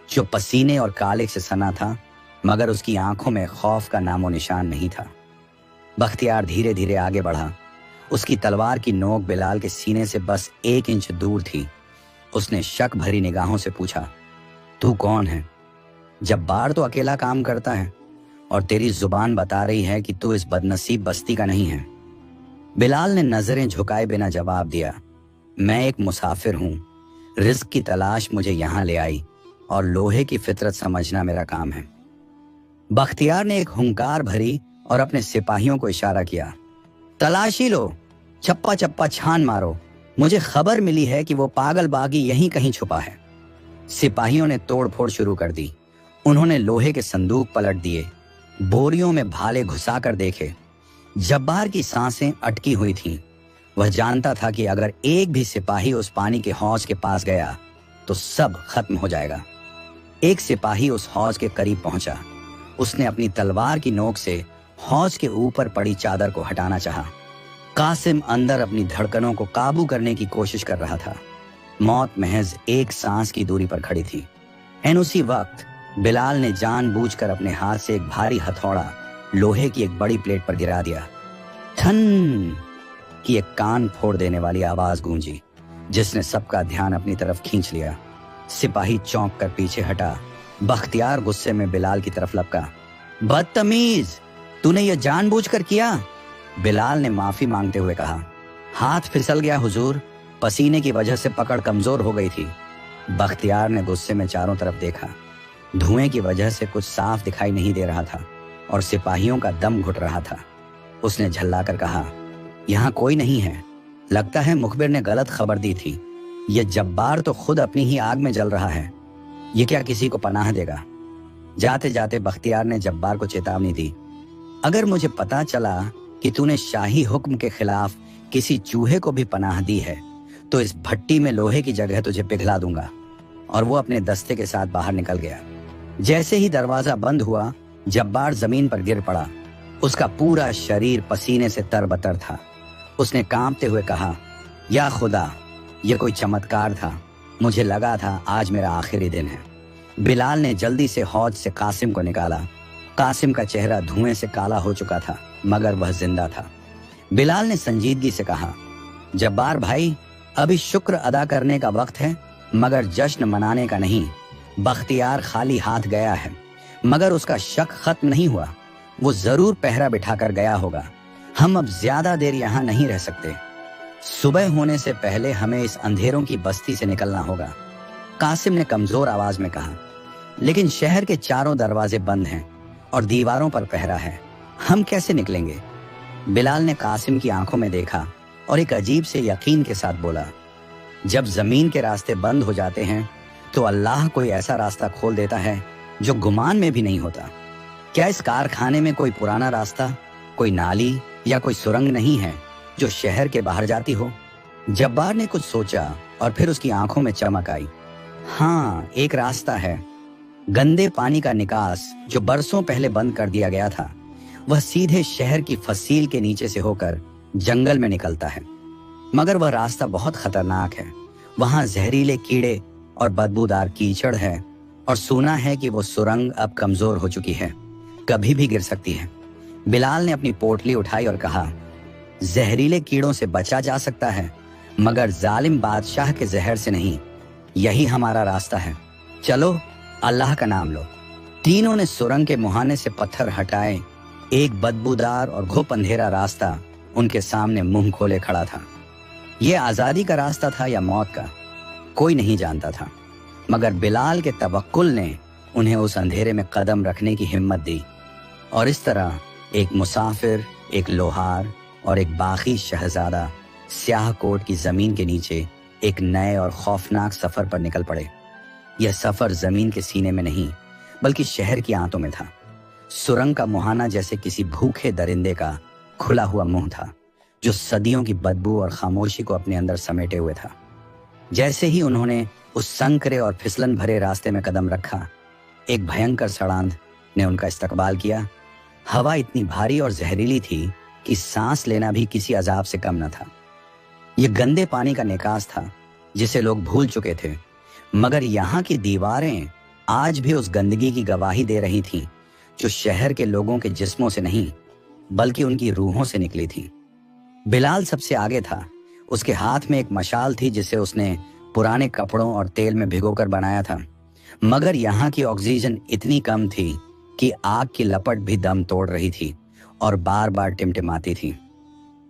जो पसीने और कालिक से सना था, मगर उसकी आंखों में खौफ का नामो निशान नहीं था। बख्तियार धीरे धीरे आगे बढ़ा। उसकी तलवार की नोक बिलाल के सीने से बस 1 इंच दूर थी। उसने शक भरी निगाहों से पूछा, तू कौन है? जब्बार तो अकेला काम करता है और तेरी जुबान बता रही है कि तू इस बदनसीब बस्ती का नहीं है। बिलाल ने नजरें झुकाए बिना जवाब दिया, मैं एक मुसाफिर हूं। रिस्क की तलाश मुझे यहां ले आई और लोहे की फितरत समझना मेरा काम है। बख्तियार ने एक हुंकार भरी और अपने सिपाहियों को इशारा किया, तलाशी लो, चप्पा चप्पा छान मारो। मुझे खबर मिली है कि वो पागल बागी यहीं कहीं छुपा है। सिपाहियों ने तोड़फोड़ शुरू कर दी। उन्होंने लोहे के संदूक पलट दिए, बोरियों में भाले घुसाकर देखे। जब्बार की सांसें अटकी हुई थीं। वह जानता था कि अगर एक भी सिपाही उस पानी के हौज के पास गया तो सब खत्म हो जाएगा। एक सिपाही उस हौज के करीब पहुंचा। उसने अपनी तलवार की नोक से हौज के ऊपर पड़ी चादर को हटाना चाहा। कासिम अंदर अपनी धड़कनों को काबू करने की कोशिश कर रहा था। मौत महज एक सांस की दूरी पर खड़ी थी। एन उसी वक्त बिलाल ने जानबूझकर अपने हाथ से एक भारी हथौड़ा लोहे की एक बड़ी प्लेट पर गिरा दिया। ठन की एक कान फोड़ देने वाली आवाज गूंजी, जिसने सबका ध्यान अपनी तरफ खींच लिया। सिपाही चौंक कर पीछे हटा। बख्तियार गुस्से में बिलाल की तरफ लपका, बदतमीज, तूने यह जानबूझकर किया? बिलाल ने माफी मांगते हुए कहा, हाथ फिसल गया हुजूर, पसीने की वजह से पकड़ कमजोर हो गई थी। बख्तियार ने गुस्से में चारों तरफ देखा। धुएं की वजह से कुछ साफ दिखाई नहीं दे रहा था और सिपाहियों का दम घुट रहा था। उसने झल्लाकर कहा, यहाँ कोई नहीं है। लगता है मुखबिर ने गलत खबर दी थी। यह जब्बार तो खुद अपनी ही आग में जल रहा है। ये क्या किसी को पनाह देगा? जाते जाते बख्तियार ने जब्बार को चेतावनी दी, अगर मुझे पता चला कि तूने शाही हुक्म के खिलाफ किसी चूहे को भी पनाह दी है तो इस भट्टी में लोहे की जगह तुझे पिघला दूंगा। और वो अपने दस्ते के साथ बाहर निकल गया। जैसे ही दरवाजा बंद हुआ, जब्बार जमीन पर गिर पड़ा। उसका पूरा शरीर पसीने से तरबतर था। उसने कांपते हुए कहा, या खुदा, यह कोई चमत्कार था। मुझे लगा था आज मेरा आखिरी दिन है। बिलाल ने जल्दी से हौज से कासिम को निकाला। कासिम का चेहरा धुएं से काला हो चुका था, मगर वह जिंदा था। बिलाल ने संजीदगी से कहा, जब्बार भाई, अभी शुक्र अदा करने का वक्त है, मगर जश्न मनाने का नहीं। बख्तियार खाली हाथ गया है, मगर उसका शक खत्म नहीं हुआ। वो जरूर पहरा बिठाकर गया होगा। हम अब ज्यादा देर यहाँ नहीं रह सकते। सुबह होने से पहले हमें इस अंधेरों की बस्ती से निकलना होगा। कासिम ने कमजोर आवाज में कहा, लेकिन शहर के चारों दरवाजे बंद हैं और दीवारों पर पहरा है। हम कैसे निकलेंगे? बिलाल ने कासिम की आंखों में देखा और एक अजीब से यकीन के साथ बोला, जब जमीन के रास्ते बंद हो जाते हैं तो अल्लाह कोई ऐसा रास्ता खोल देता है जो गुमान में भी नहीं होता। क्या इस कारखाने में कोई पुराना रास्ता, कोई नाली या कोई सुरंग नहीं है जो शहर के बाहर जाती हो? जब्बार ने कुछ सोचा और फिर उसकी आंखों में चमक आई। हाँ, एक रास्ता है। गंदे पानी का निकास जो बरसों पहले बंद कर दिया गया था, वह सीधे शहर की फसील के नीचे से होकर जंगल में निकलता है। मगर वह रास्ता बहुत खतरनाक है। वहां जहरीले कीड़े और बदबूदार कीचड़ है और सुना है कि वो सुरंग अब कमजोर हो चुकी है, कभी भी गिर सकती है। बिलाल ने अपनी पोटली उठाई और कहा, जहरीले कीड़ों से बचा जा सकता है मगर जालिम बादशाह के जहर से नहीं। यही हमारा रास्ता है। चलो, अल्लाह का नाम लो। तीनों ने सुरंग के मुहाने से पत्थर हटाए। एक बदबूदार और घुप अंधेरा रास्ता उनके सामने मुंह खोले खड़ा था। यह आजादी का रास्ता था या मौत का, कोई नहीं जानता था। मगर बिलाल के तवक्कुल ने उन्हें उस अंधेरे में कदम रखने की हिम्मत दी और इस तरह एक मुसाफिर, एक लोहार और एक बाकी शहजादा स्याह कोट की जमीन के नीचे एक नए और खौफनाक सफर पर निकल पड़े। यह सफर जमीन के सीने में नहीं बल्कि शहर की आंतों में था। सुरंग का मुहाना जैसे किसी भूखे दरिंदे का खुला हुआ मुंह था जो सदियों की बदबू और खामोशी को अपने अंदर समेटे हुए था। जैसे ही उन्होंने उस संकरे और फिसलन भरे रास्ते में कदम रखा, एक भयंकर सड़ांध ने उनका इस्तकबाल किया। हवा इतनी भारी और जहरीली थी कि सांस लेना भी किसी अजाब से कम न था। यह गंदे पानी का निकास था जिसे लोग भूल चुके थे, मगर यहाँ की दीवारें आज भी उस गंदगी की गवाही दे रही थीं जो शहर के लोगों के जिस्मों से नहीं बल्कि उनकी रूहों से निकली थी। बिलाल सबसे आगे था। उसके हाथ में एक मशाल थी जिसे उसने पुराने कपड़ों और तेल में भिगोकर बनाया था, मगर यहाँ की ऑक्सीजन इतनी कम थी कि आग की लपट भी दम तोड़ रही थी और बार बार टिमटिमाती थी।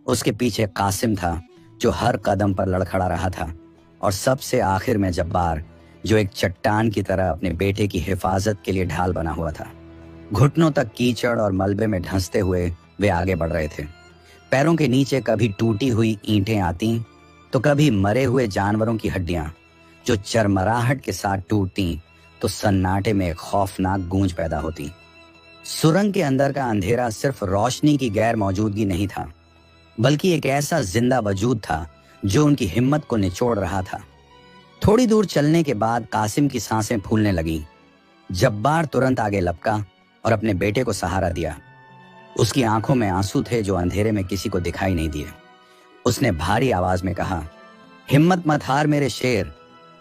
उसके पीछे कासिम था जो हर कदम पर लड़खड़ा रहा था, और सबसे आखिर में जब्बार जो एक चट्टान की तरह अपने बेटे की हिफाजत के लिए ढाल बना हुआ था। घुटनों तक कीचड़ और मलबे में ढंसते हुए वे आगे बढ़ रहे थे। पैरों के नीचे कभी टूटी हुई ईंटें आती तो कभी मरे हुए जानवरों की हड्डियां जो चरमराहट के साथ टूटती तो सन्नाटे में एक खौफनाक गूंज पैदा होती। सुरंग के अंदर का अंधेरा सिर्फ रोशनी की गैर मौजूदगी नहीं था बल्कि एक ऐसा जिंदा वजूद था जो उनकी हिम्मत को निचोड़ रहा था। थोड़ी दूर चलने के बाद कासिम की सांसें फूलने लगीं। जब्बार तुरंत आगे लपका और अपने बेटे को सहारा दिया। उसकी आंखों में आंसू थे जो अंधेरे में किसी को दिखाई नहीं दिए। उसने भारी आवाज में कहा, हिम्मत मत हार मेरे शेर।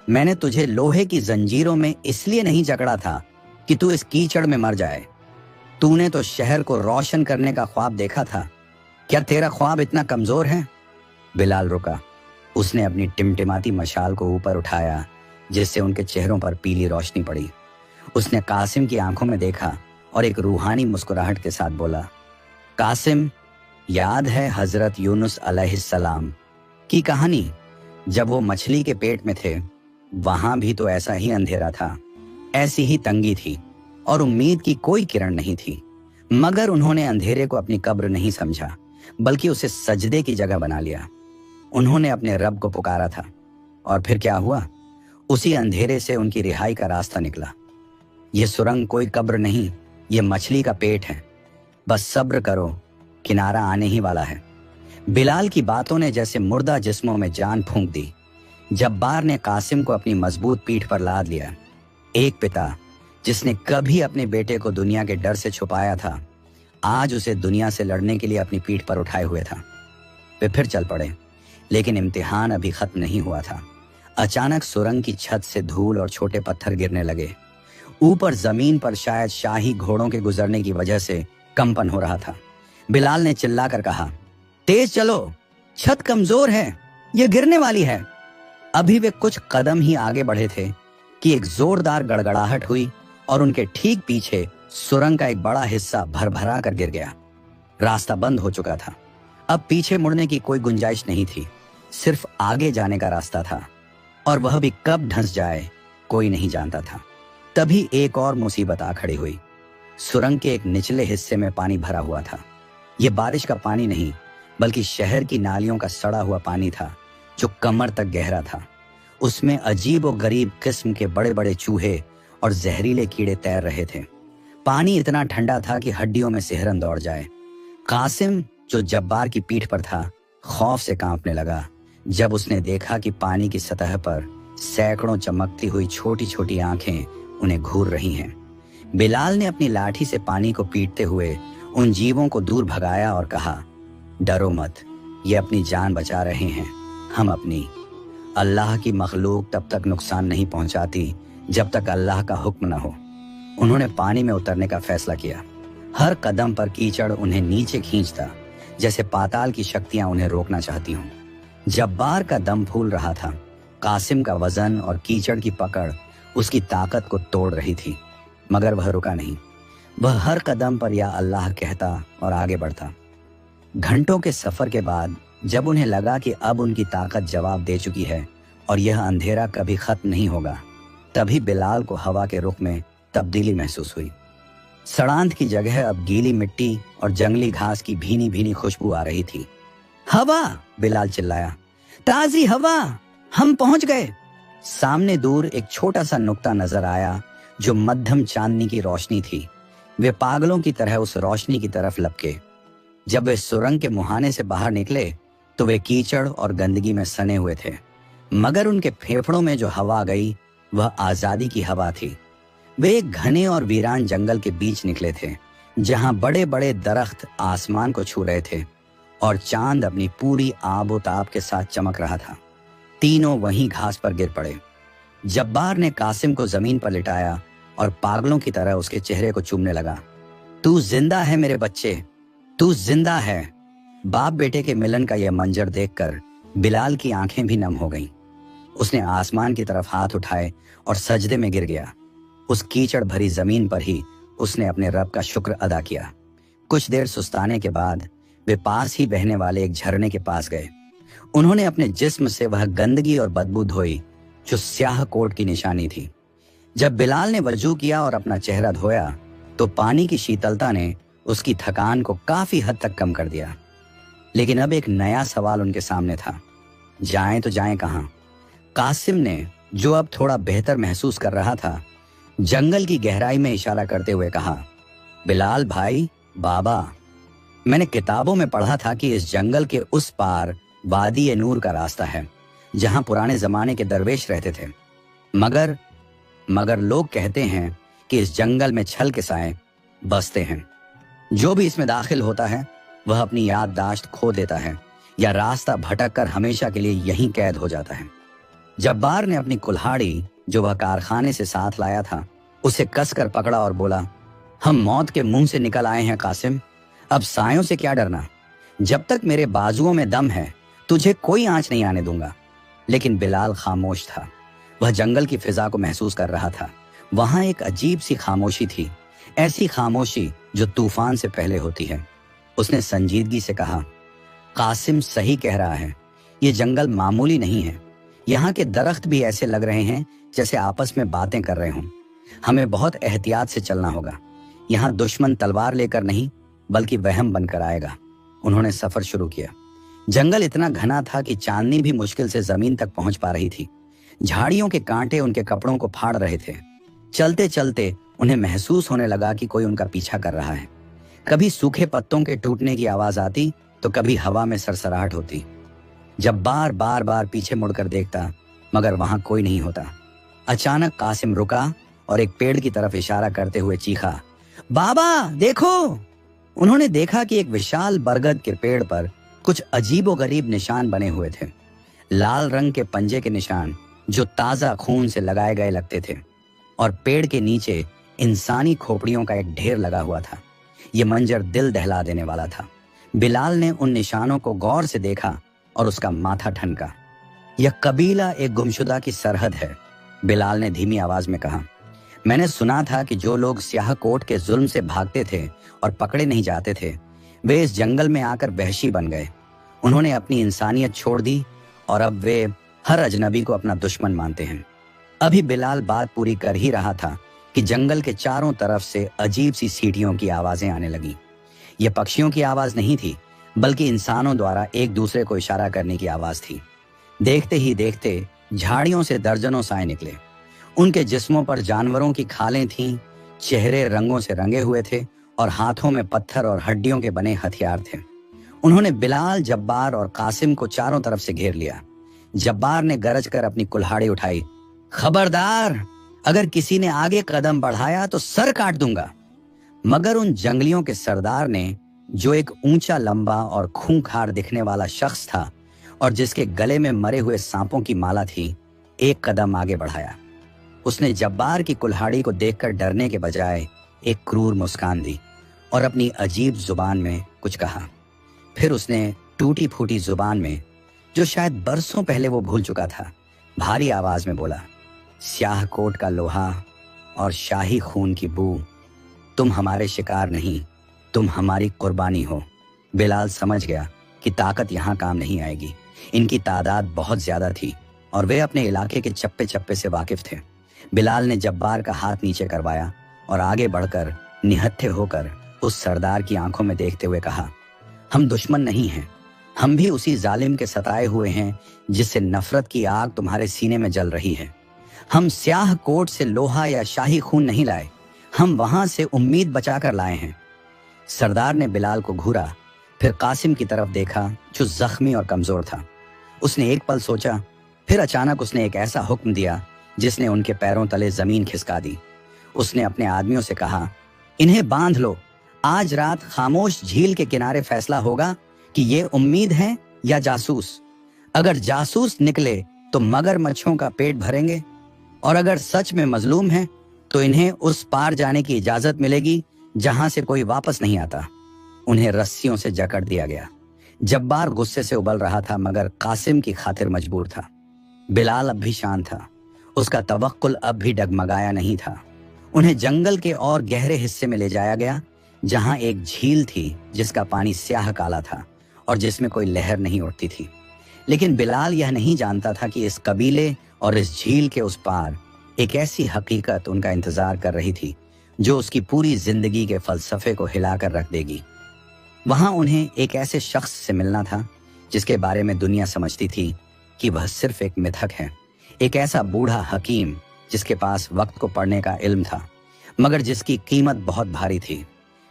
मैंने तुझे लोहे की जंजीरों में इसलिए नहीं जकड़ा था कि तू इस कीचड़ में मर जाए। तूने तो शहर को रोशन करने का ख्वाब देखा था। क्या तेरा ख्वाब इतना कमजोर है? बिलाल रुका। उसने अपनी टिमटिमाती मशाल को ऊपर उठाया जिससे उनके चेहरों पर पीली रोशनी पड़ी। उसने कासिम की आंखों में देखा और एक रूहानी मुस्कुराहट के साथ बोला, कासिम, याद है हजरत यूनुस अलैहिस्सलाम की कहानी? जब वो मछली के पेट में थे वहां भी तो ऐसा ही अंधेरा था, ऐसी ही तंगी थी और उम्मीद की कोई किरण नहीं थी। मगर उन्होंने अंधेरे को अपनी कब्र नहीं समझा बल्कि उसे सजदे की जगह बना लिया। उन्होंने अपने रब को पुकारा था और फिर क्या हुआ? उसी अंधेरे से उनकी रिहाई का रास्ता निकला। यह सुरंग कोई कब्र नहीं, यह मछली का पेट है। बस सब्र करो, किनारा आने ही वाला है। बिलाल की बातों ने जैसे मुर्दा जिस्मों में जान फूंक दी। जब्बार ने कासिम को अपनी मजबूत पीठ पर लाद लिया। एक पिता जिसने कभी अपने बेटे को दुनिया के डर से छुपाया था, आज उसे दुनिया से लड़ने के लिए अपनी पीठ पर उठाए हुए था। वे फिर चल पड़े, लेकिन इम्तिहान अभी खत्म नहीं हुआ था। अचानक सुरंग की छत से धूल और छोटे पत्थर गिरने लगे। ऊपर जमीन पर शायद शाही घोड़ों के गुजरने की वजह से कंपन हो रहा था। बिलाल ने चिल्लाकर कहा, तेज चलो, छत कमजोर है, यह गिरने वाली है। अभी वे कुछ कदम ही आगे बढ़े थे कि एक जोरदार गड़गड़ाहट हुई और उनके ठीक पीछे सुरंग का एक बड़ा हिस्सा भरभरा कर गिर गया। रास्ता बंद हो चुका था। अब पीछे मुड़ने की कोई गुंजाइश नहीं थी, सिर्फ आगे जाने का रास्ता था, और वह भी कब धंस जाए कोई नहीं जानता था। तभी एक और मुसीबत आ खड़ी हुई। सुरंग के एक निचले हिस्से में पानी भरा हुआ था। यह बारिश का पानी नहीं, बल्कि शहर की नालियों का सड़ा हुआ पानी था, जो कमर तक गहरा था। उसमें अजीब और गरीब किस्म के बड़े बड़े चूहे और जहरीले कीड़े तैर रहे थे। पानी इतना ठंडा था कि हड्डियों में सिहरन दौड़ जाए। कासिम, जो जब्बार की पीठ पर था, खौफ से कांपने लगा जब उसने देखा कि पानी की सतह पर सैकड़ों चमकती हुई छोटी छोटी आंखें उन्हें घूर रही हैं। बिलाल ने अपनी लाठी से पानी को पीटते हुए उन जीवों को दूर भगाया और कहा, डरो मत, ये अपनी जान बचा रहे हैं, हम अपनी। अल्लाह की मखलूक तब तक नुकसान नहीं पहुंचाती जब तक अल्लाह का हुक्म न हो। उन्होंने पानी में उतरने का फैसला किया। हर कदम पर कीचड़ उन्हें नीचे खींचता, जैसे पाताल की शक्तियां उन्हें रोकना चाहती हों। जब्बार का दम फूल रहा था। कासिम का वजन और कीचड़ की पकड़ उसकी ताकत को तोड़ रही थी, मगर वह रुका नहीं। वह हर कदम पर या अल्लाह कहता और आगे बढ़ता। घंटों के सफर के बाद जब उन्हें लगा कि अब उनकी ताकत जवाब दे चुकी है और यह अंधेरा कभी खत्म नहीं होगा, तभी बिलाल को हवा के रुख में तब्दीली महसूस हुई। सड़ांत की जगह अब गीली मिट्टी और जंगली घास की भीनी भीनी खुशबू आ रही थी। हवा! बिलाल चिल्लाया, ताजी हवा! हम पहुंच गए। सामने दूर एक छोटा सा नुक्ता नजर आया जो मध्यम चांदनी की रोशनी थी। वे पागलों की तरह उस रोशनी की तरफ लपके। जब वे सुरंग के मुहाने से बाहर निकले तो वे कीचड़ और गंदगी में सने हुए थे, मगर उनके फेफड़ों में जो हवा गई वह आजादी की हवा थी। वे एक घने और वीरान जंगल के बीच निकले थे, जहां बड़े बड़े दरख्त आसमान को छू रहे थे और चांद अपनी पूरी आबोताब के साथ चमक रहा था। तीनों वहीं घास पर गिर पड़े। जब्बार ने कासिम को जमीन पर लिटाया और पागलों की तरह उसके चेहरे को चूमने लगा। तू जिंदा है मेरे बच्चे, तू जिंदा है। बाप बेटे के मिलन का यह मंजर देखकर बिलाल की आंखें भी नम हो गईं। उसने आसमान की तरफ हाथ उठाए और सजदे में गिर गया। उस कीचड़ भरी जमीन पर ही उसने अपने रब का शुक्र अदा किया। कुछ देर सुस्ताने के बाद वे पास ही बहने वाले एक झरने के पास गए। उन्होंने अपने जिस्म से वह गंदगी और बदबू धोई जो स्याह कोट की निशानी थी। जब बिलाल ने वजू किया और अपना चेहरा धोया तो पानी की शीतलता ने उसकी थकान को काफी हद तक कम कर दिया। लेकिन अब एक नया सवाल उनके सामने था, जाएं तो जाएं कहां? कासिम ने, जो अब थोड़ा बेहतर महसूस कर रहा था, जंगल की गहराई में इशारा करते हुए कहा, बिलाल भाई, बाबा, मैंने किताबों में पढ़ा था कि इस जंगल के उस पार वादी ए नूर का रास्ता है, जहां पुराने जमाने के दरवेश रहते थे। मगर लोग कहते हैं कि इस जंगल में छल के साए बसते हैं। जो भी इसमें दाखिल होता है वह अपनी याददाश्त खो देता है या रास्ता भटक कर हमेशा के लिए यहीं कैद हो जाता है। जब्बार ने अपनी कुल्हाड़ी, जो वह कारखाने से साथ लाया था, उसे कसकर पकड़ा और बोला, हम मौत के मुंह से निकल आए हैं कासिम, अब सायों से क्या डरना। जब तक मेरे बाजुओं में दम है तुझे कोई आंच नहीं आने दूंगा। लेकिन बिलाल खामोश था। वह जंगल की फिजा को महसूस कर रहा था। वहां एक अजीब सी खामोशी थी, ऐसी खामोशी जो तूफान से पहले होती है। उसने संजीदगी से कहा, कासिम सही कह रहा है, ये जंगल मामूली नहीं है। यहाँ के दरख्त भी ऐसे लग रहे हैं जैसे आपस में बातें कर रहे हों। हमें बहुत एहतियात से चलना होगा। यहाँ दुश्मन तलवार लेकर नहीं बल्कि वहम बनकर आएगा। उन्होंने सफर शुरू किया। जंगल इतना घना था कि चांदनी भी मुश्किल से जमीन तक पहुंच पा रही थी। झाड़ियों के कांटे उनके कपड़ों को फाड़ रहे थे। चलते चलते उन्हें महसूस होने लगा कि कोई उनका पीछा कर रहा है। कभी सूखे पत्तों के टूटने की आवाज आती तो कभी हवा में सरसराहट होती। जब बार बार पीछे मुड़कर देखता मगर वहां कोई नहीं होता। अचानक कासिम रुका और एक पेड़ की तरफ इशारा करते हुए चीखा, बाबा देखो। उन्होंने देखा कि एक विशाल बरगद के पेड़ पर कुछ अजीबोगरीब निशान बने हुए थे। लाल रंग के पंजे के निशान जो ताजा खून से लगाए गए लगते थे, और पेड़ के नीचे इंसानी खोपड़ियों का एक ढेर लगा हुआ था। यह मंजर दिल दहला देने वाला था। बिलाल ने उन निशानों को गौर से देखा और उसका माथा ठनका। यह कबीला एक गुमशुदा की सरहद है, बिलाल ने धीमी आवाज में कहा। मैंने सुना था कि जो लोग स्याहकोट के जुल्म से भागते थे और पकड़े नहीं जाते थे, वे इस जंगल में आकर वहशी बन गए। उन्होंने अपनी इंसानियत छोड़ दी और अब वे हर अजनबी को अपना दुश्मन मानते हैं। अभी बिलाल बात पूरी कर ही रहा था कि जंगल के चारों तरफ से अजीब सी सीटियों की आवाजें आने लगी। ये पक्षियों की आवाज नहीं थी, बल्कि इंसानों द्वारा एक दूसरे को इशारा करने की आवाज थी। देखते ही देखते झाड़ियों से दर्जनों साए निकले। उनके जिस्मों पर जानवरों की खालें थीं, चेहरे रंगों से रंगे हुए थे और हाथों में पत्थर और हड्डियों के बने हथियार थे। उन्होंने बिलाल, जब्बार और कासिम को चारों तरफ से घेर लिया। जब्बार ने गरज कर अपनी कुल्हाड़ी उठाई। खबरदार, अगर किसी ने आगे कदम बढ़ाया तो सर काट दूंगा। मगर उन जंगलियों के सरदार ने, जो एक ऊंचा, लंबा और खूंखार दिखने वाला शख्स था और जिसके गले में मरे हुए सांपों की माला थी, एक कदम आगे बढ़ाया। उसने जब्बार की कुल्हाड़ी को देखकर डरने के बजाय एक क्रूर मुस्कान दी और अपनी अजीब जुबान में कुछ कहा। फिर उसने टूटी फूटी जुबान में, जो शायद बरसों पहले वो भूल चुका था, भारी आवाज में बोला, स्याहकोट का लोहा और शाही खून की बू, तुम हमारे शिकार नहीं, तुम हमारी कुर्बानी हो। बिलाल समझ गया कि ताकत यहाँ काम नहीं आएगी। इनकी तादाद बहुत ज्यादा थी और वे अपने इलाके के चप्पे चप्पे से वाकिफ थे। बिलाल ने जब्बार का हाथ नीचे करवाया और आगे बढ़कर निहत्थे होकर उस सरदार की आंखों में देखते हुए कहा, हम दुश्मन नहीं हैं, हम भी उसी जालिम के सताए हुए हैं जिससे नफरत की आग तुम्हारे सीने में जल रही है। हम स्याह कोट से लोहा या शाही खून नहीं लाए, हम वहां से उम्मीद बचाकर लाए हैं। सरदार ने बिलाल को घूरा, फिर कासिम की तरफ देखा जो जख्मी और कमजोर था। उसने एक पल सोचा, फिर अचानक उसने एक ऐसा हुक्म दिया जिसने उनके पैरों तले जमीन खिसका दी। उसने अपने आदमियों से कहा, इन्हें बांध लो। आज रात खामोश झील के किनारे फैसला होगा कि ये उम्मीद है या जासूस। अगर जासूस निकले तो मगरमच्छों का पेट भरेंगे और अगर सच में मजलूम है तो इन्हें उस पार जाने की इजाजत मिलेगी जहां से कोई वापस नहीं आता। उन्हें रस्सियों से जकड़ दिया गया। जब्बार गुस्से से उबल रहा था, मगर कासिम की खातिर मजबूर था। बिलाल अब भी शांत था, उसका तवक्कुल अब भी डगमगाया नहीं था। उन्हें जंगल के और गहरे हिस्से में ले जाया गया, जहां एक झील थी जिसका पानी स्याह काला था और जिसमें कोई लहर नहीं उठती थी। लेकिन बिलाल यह नहीं जानता था कि इस कबीले और इस झील के उस पार एक ऐसी हकीकत उनका इंतजार कर रही थी जो उसकी पूरी जिंदगी के फलसफे को हिलाकर रख देगी। वहां उन्हें एक ऐसे शख्स से मिलना था जिसके बारे में दुनिया समझती थी कि वह सिर्फ एक मिथक है, एक ऐसा बूढ़ा हकीम जिसके पास वक्त को पढ़ने का इल्म था, मगर जिसकी कीमत बहुत भारी थी।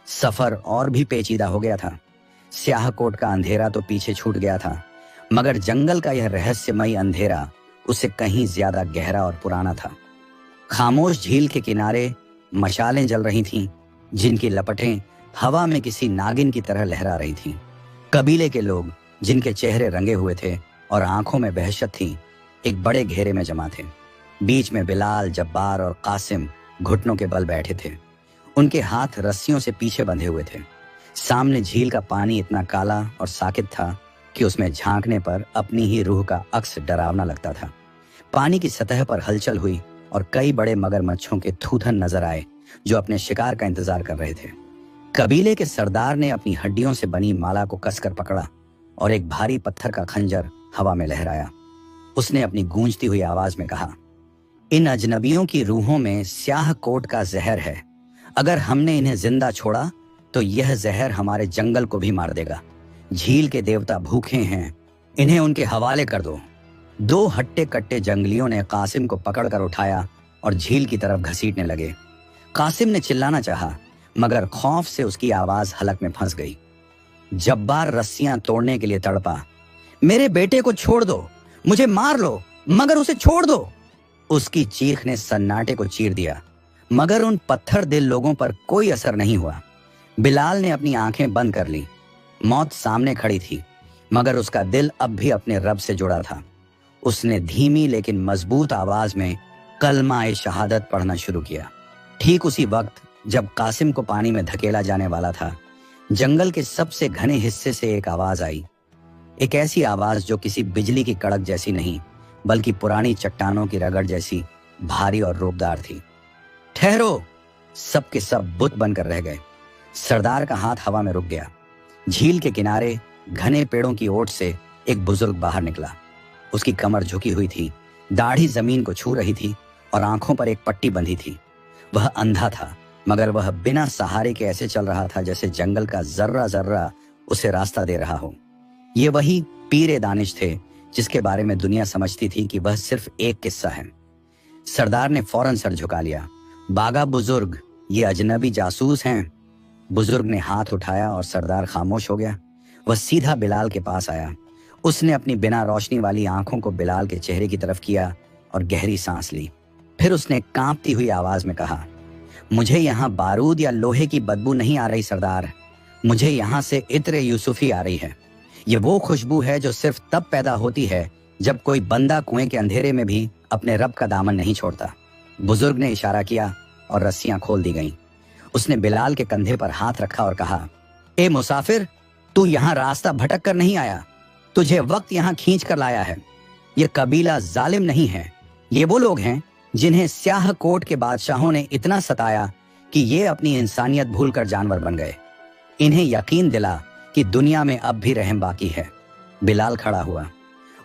सफर और भी पेचीदा हो गया था। स्याहकोट का अंधेरा तो पीछे छूट गया था, मगर जंगल का यह रहस्यमयी अंधेरा उससे कहीं ज्यादा गहरा और पुराना था। खामोश झील के किनारे मशालें जल रही थीं, जिनकी लपटें हवा में किसी नागिन की तरह लहरा रही थीं। कबीले के लोग, जिनके चेहरे रंगे हुए थे और आंखों में वहशत थी, एक बड़े घेरे में जमा थे। बीच में बिलाल, जब्बार और कासिम घुटनों के बल बैठे थे। उनके हाथ रस्सियों से पीछे बंधे हुए थे। सामने झील का पानी इतना काला और साकित था कि उसमें झांकने पर अपनी ही रूह का अक्स डरावना लगता था। पानी की सतह पर हलचल हुई और कई बड़े मगरमच्छों के थूथन नजर आए जो अपने शिकार का इंतजार कर रहे थे। कबीले के सरदार ने अपनी हड्डियों से बनी माला को कसकर पकड़ा और एक भारी पत्थर का खंजर हवा में लहराया। उसने अपनी गूंजती हुई आवाज में कहा, इन अजनबियों की रूहों में स्याह कोट का जहर है। अगर हमने इन्हें जिंदा छोड़ा तो यह जहर हमारे जंगल को भी मार देगा। झील के देवता भूखे हैं, इन्हें उनके हवाले कर दो। दो हट्टे कट्टे जंगलियों ने कासिम को पकड़कर उठाया और झील की तरफ घसीटने लगे। कासिम ने चिल्लाना चाहा, मगर खौफ से उसकी आवाज हलक में फंस गई। जब्बार रस्सियां तोड़ने के लिए तड़पा, मेरे बेटे को छोड़ दो, मुझे मार लो, मगर उसे छोड़ दो। उसकी चीख ने सन्नाटे को चीर दिया, मगर उन पत्थर दिल लोगों पर कोई असर नहीं हुआ। बिलाल ने अपनी आंखें बंद कर ली। मौत सामने खड़ी थी, मगर उसका दिल अब भी अपने रब से जुड़ा था। उसने धीमी लेकिन मजबूत आवाज में कलमा-ए शहादत पढ़ना शुरू किया। ठीक उसी वक्त जब कासिम को पानी में धकेला जाने वाला था, जंगल के सबसे घने हिस्से से एक आवाज आई। एक ऐसी आवाज जो किसी बिजली की कड़क जैसी नहीं, बल्कि पुरानी चट्टानों की रगड़ जैसी भारी और रोबदार थी। ठहरो! सब के सब बुत बनकर रह गए। सरदार का हाथ हवा में रुक गया। झील के किनारे घने पेड़ों की ओट से एक बुजुर्ग बाहर निकला। उसकी कमर झुकी हुई थी, दाढ़ी जमीन को छू रही थी और आंखों पर एक पट्टी बंधी थी। वह अंधा था, मगर वह बिना सहारे के ऐसे चल रहा था जैसे जंगल का जर्रा जर्रा उसे रास्ता दे रहा हो। ये वही पीरे दानिश थे जिसके बारे में दुनिया समझती थी कि वह सिर्फ एक किस्सा है। सरदार ने फौरन सर झुका लिया। बागा बुजुर्ग, ये अजनबी जासूस हैं। बुजुर्ग ने हाथ उठाया और सरदार खामोश हो गया। वह सीधा बिलाल के पास आया। उसने अपनी बिना रोशनी वाली आंखों को बिलाल के चेहरे की तरफ किया और गहरी सांस ली। फिर उसने कांपती हुई आवाज में कहा, मुझे यहाँ बारूद या लोहे की बदबू नहीं आ रही सरदार, मुझे यहाँ से इत्र यूसुफी आ रही है। ये वो खुशबू है जो सिर्फ तब पैदा होती है जब कोई बंदा कुएं के अंधेरे में भी अपने रब का दामन नहीं छोड़ता। बुजुर्ग ने इशारा किया और रस्सियां खोल दी गईं। उसने बिलाल के कंधे पर हाथ रखा और कहा, ए मुसाफिर, तू यहाँ रास्ता भटक कर नहीं आया, तुझे वक्त यहाँ खींच कर लाया है। ये कबीला जालिम नहीं है, ये वो लोग हैं जिन्हें स्याह कोट के बादशाहों ने इतना सताया कि ये अपनी इंसानियत भूलकर जानवर बन गए। इन्हें यकीन दिला कि दुनिया में अब भी रहम बाकी है। बिलाल खड़ा हुआ।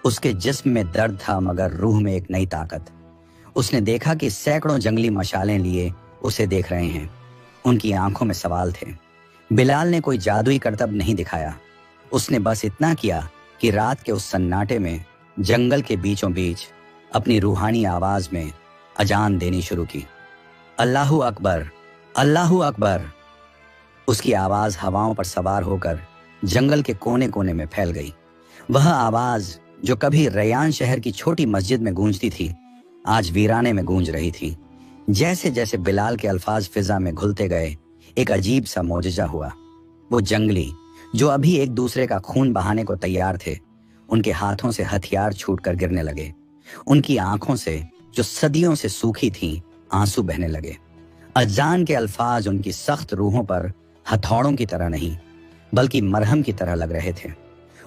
उसके जिस्म में दर्द था मगर रूह में एक नई ताकत। उसने देखा कि सैकड़ों जंगली मशालें लिए उसे देख रहे हैं। उनकी आंखों में सवाल थे। बिलाल ने कोई जादुई करतब नहीं दिखाया। उसने बस इतना किया कि रात के उस सन्नाटे में जंगल के बीचों बीच अपनी रूहानी आवाज में अजान देनी शुरू की। अल्लाहु अकबर, अल्लाहु अकबर। उसकी आवाज हवाओं पर सवार होकर जंगल के कोने कोने में फैल गई। वह आवाज जो कभी रैयान शहर की छोटी मस्जिद में गूंजती थी, आज वीराने में गूंज रही थी। जैसे जैसे बिलाल के अल्फाज फिजा में घुलते गए, एक अजीब सा मौजज़ा हुआ। वो जंगली जो अभी एक दूसरे का खून बहाने को तैयार थे, उनके हाथों से हथियार छूटकर गिरने लगे। उनकी आंखों से जो सदियों से सूखी थीं, आंसू बहने लगे। अजान के अल्फाज उनकी सख्त रूहों पर हथौड़ों की तरह नहीं बल्कि मरहम की तरह लग रहे थे।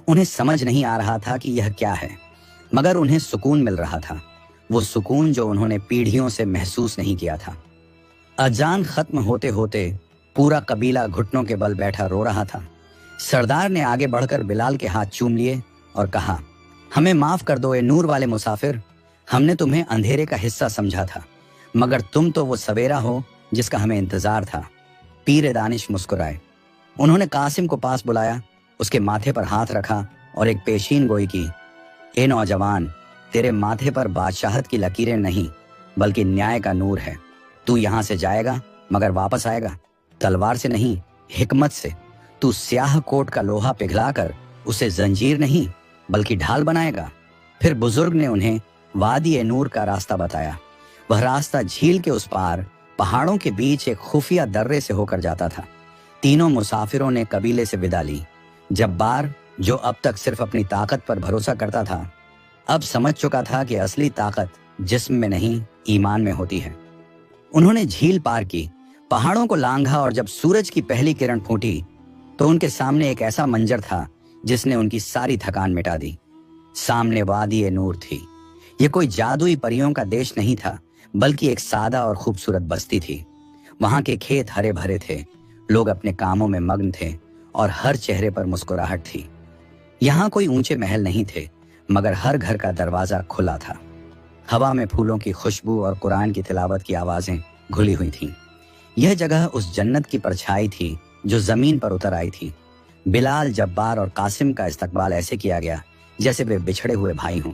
उन्हें समझ नहीं आ रहा था कि यह क्या है, मगर उन्हें सुकून मिल रहा था, वो सुकून जो उन्होंने पीढ़ियों से महसूस नहीं किया था। अजान खत्म होते होते पूरा कबीला घुटनों के बल बैठा रो रहा था। सरदार ने आगे बढ़कर बिलाल के हाथ चूम लिए और कहा, हमें माफ कर दो ए नूर वाले मुसाफिर, हमने तुम्हें अंधेरे का हिस्सा समझा था, मगर तुम तो वो सवेरा हो जिसका हमें इंतजार था। पीर दानिश मुस्कुराए। उन्होंने कासिम को पास बुलाया, उसके माथे पर हाथ रखा और एक पेशीन गोई की। ए नौजवान, तेरे माथे पर बादशाहत की लकीरें नहीं बल्कि न्याय का नूर है। तू यहाँ से जाएगा मगर वापस आएगा तलवार से नहीं, हिकमत से। तू स्याह कोट का लोहा पिघलाकर उसे जंजीर नहीं बल्कि ढाल बनाएगा। फिर बुजुर्ग ने उन्हें वादी ए नूर का रास्ता बताया। वह रास्ता झील के उस पार पहाड़ों के बीच एक खुफिया दर्रे से होकर जाता था। तीनों मुसाफिरों ने कबीले से विदा ली। जब्बार, जो अब तक सिर्फ अपनी ताकत पर भरोसा करता था, अब समझ चुका था कि असली ताकत जिस्म में नहीं, ईमान में होती है। उन्होंने झील पार की, पहाड़ों को लांघा और जब सूरज की पहली किरण फूटी तो उनके सामने एक ऐसा मंजर था जिसने उनकी सारी थकान मिटा दी। सामने वादी ए नूर थी। ये कोई जादुई परियों का देश नहीं था बल्कि एक सादा और खूबसूरत बस्ती थी। वहां के खेत हरे भरे थे, लोग अपने कामों में मग्न थे और हर चेहरे पर मुस्कुराहट थी। यहाँ कोई ऊंचे महल नहीं थे मगर हर घर का दरवाजा खुला था। हवा में फूलों की खुशबू और कुरान की तिलावत की आवाजें घुली हुई थीं। यह जगह उस जन्नत की परछाई थी जो जमीन पर उतर आई थी। बिलाल, जब्बार और कासिम का इस्तकबाल ऐसे किया गया जैसे वे बिछड़े हुए भाई हों।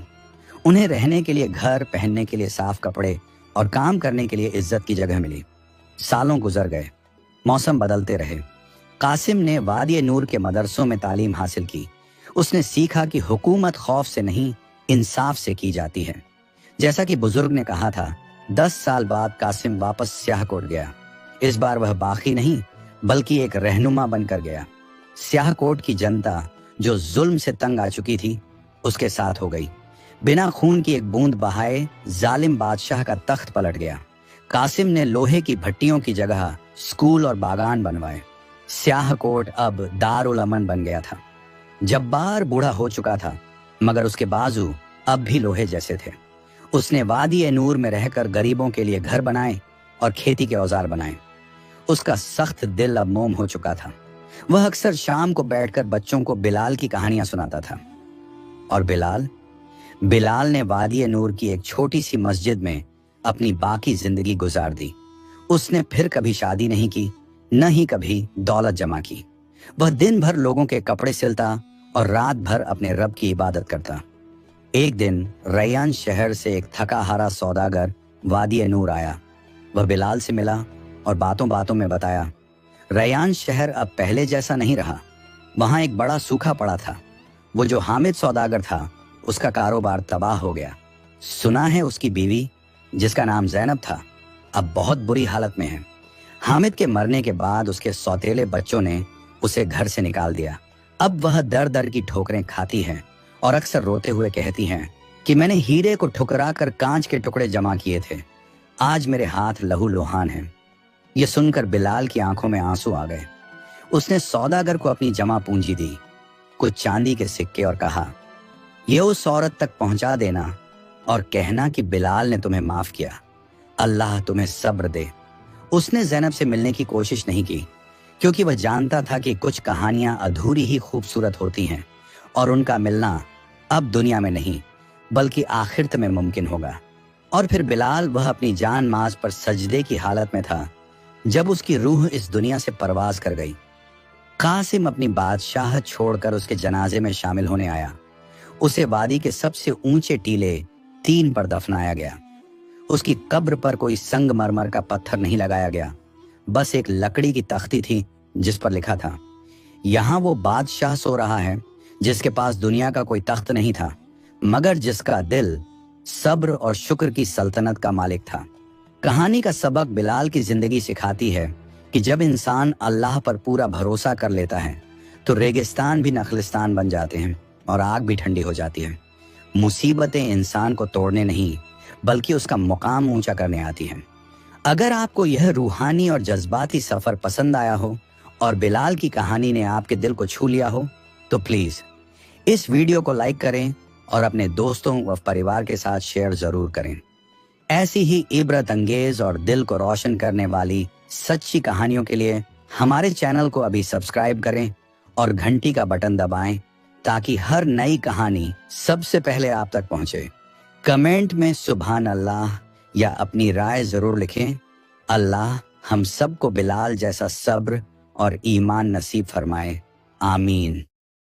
उन्हें रहने के लिए घर, पहनने के लिए साफ कपड़े और काम करने के लिए इज्जत की जगह मिली। सालों गुजर गए, मौसम बदलते रहे। कासिम ने वादी नूर के मदरसों में तालीम हासिल की। उसने सीखा कि हुकूमत खौफ से नहीं, इंसाफ से की जाती है। जैसा कि बुजुर्ग ने कहा था, 10 साल बाद कासिम वापस स्याहकोट गया। इस बार वह बाकी नहीं बल्कि एक रहनुमा बनकर गया। स्याहकोट की जनता जो जुल्म से तंग आ चुकी थी, उसके साथ हो गई। बिना खून की एक बूंद बहाए जालिम बादशाह का तख्त पलट गया। कासिम ने लोहे की भट्टियों की जगह स्कूल और बागान बनवाए। स्याहकोट अब दारुल अमन बन गया था। जब्बार बूढ़ा हो चुका था मगर उसके बाजू अब भी लोहे जैसे थे। उसने वादी ए नूर में रहकर गरीबों के लिए घर बनाए और खेती के औजार बनाए। उसका सख्त दिल अब मोम हो चुका था। वह अक्सर शाम को बैठकर बच्चों को बिलाल की कहानियां सुनाता था। और बिलाल ने वादी ए नूर की एक छोटी सी मस्जिद में अपनी बाकी जिंदगी गुजार दी। उसने फिर कभी शादी नहीं की, न ही कभी दौलत जमा की। वह दिन भर लोगों के कपड़े सिलता और रात भर अपने रब की इबादत करता। एक दिन रैयान शहर से एक थका हारा सौदागर वादी नूर आया। वह बिलाल से मिला और बातों बातों में बताया, रैयान शहर अब पहले जैसा नहीं रहा। वहां एक बड़ा सूखा पड़ा था। वो जो हामिद सौदागर था, उसका कारोबार तबाह हो गया। सुना है उसकी बीवी, जिसका नाम जैनब था, अब बहुत बुरी हालत में है। हामिद के मरने के बाद उसके सौतेले बच्चों ने उसे घर से निकाल दिया। अब वह दर दर की ठोकरें खाती है और अक्सर रोते हुए कहती हैं कि मैंने हीरे को ठुकरा कर कांच के टुकड़े जमा किए थे, आज मेरे हाथ लहू लुहान हैं। यह सुनकर बिलाल की आंखों में आंसू आ गए। उसने सौदागर को अपनी जमा पूंजी दी, कुछ चांदी के सिक्के, और कहा, यह उस औरत तक पहुंचा देना और कहना कि बिलाल ने तुम्हें माफ किया, अल्लाह तुम्हें सब्र दे। उसने जैनब से मिलने की कोशिश नहीं की, क्योंकि वह जानता था कि कुछ कहानियां अधूरी ही खूबसूरत होती हैं और उनका मिलना अब दुनिया में नहीं बल्कि आखिरत में मुमकिन होगा। और फिर बिलाल, वह अपनी जान माज पर सजदे की हालत में था जब उसकी रूह इस दुनिया से परवाज कर गई। कासिम अपनी बादशाह छोड़कर उसके जनाजे में शामिल होने आया। उसे वादी के सबसे ऊंचे टीले 3 पर दफनाया गया। उसकी कब्र पर कोई संगमरमर का पत्थर नहीं लगाया गया, बस एक लकड़ी की तख्ती थी जिस पर लिखा था, यहां वो बादशाह सो रहा है जिसके पास दुनिया का कोई तख्त नहीं था, मगर जिसका दिल सब्र और शुक्र की सल्तनत का मालिक था। कहानी का सबक बिलाल की जिंदगी सिखाती है कि जब इंसान अल्लाह पर पूरा भरोसा कर लेता है तो रेगिस्तान भी नखलिस्तान बन जाते हैं और आग भी ठंडी हो जाती है। मुसीबतें इंसान को तोड़ने नहीं बल्कि उसका मुकाम ऊंचा करने आती हैं। अगर आपको यह रूहानी और जज्बाती सफर पसंद आया हो और बिलाल की कहानी ने आपके दिल को छू लिया हो तो प्लीज इस वीडियो को लाइक करें और अपने दोस्तों व परिवार के साथ शेयर जरूर करें। ऐसी ही इबरत अंगेज और दिल को रोशन करने वाली सच्ची कहानियों के लिए हमारे चैनल को अभी सब्सक्राइब करें और घंटी का बटन दबाएं ताकि हर नई कहानी सबसे पहले आप तक पहुंचे। कमेंट में सुभान अल्लाह या अपनी राय जरूर लिखें। अल्लाह हम सबको बिलाल जैसा सब्र और ईमान नसीब फरमाए। आमीन।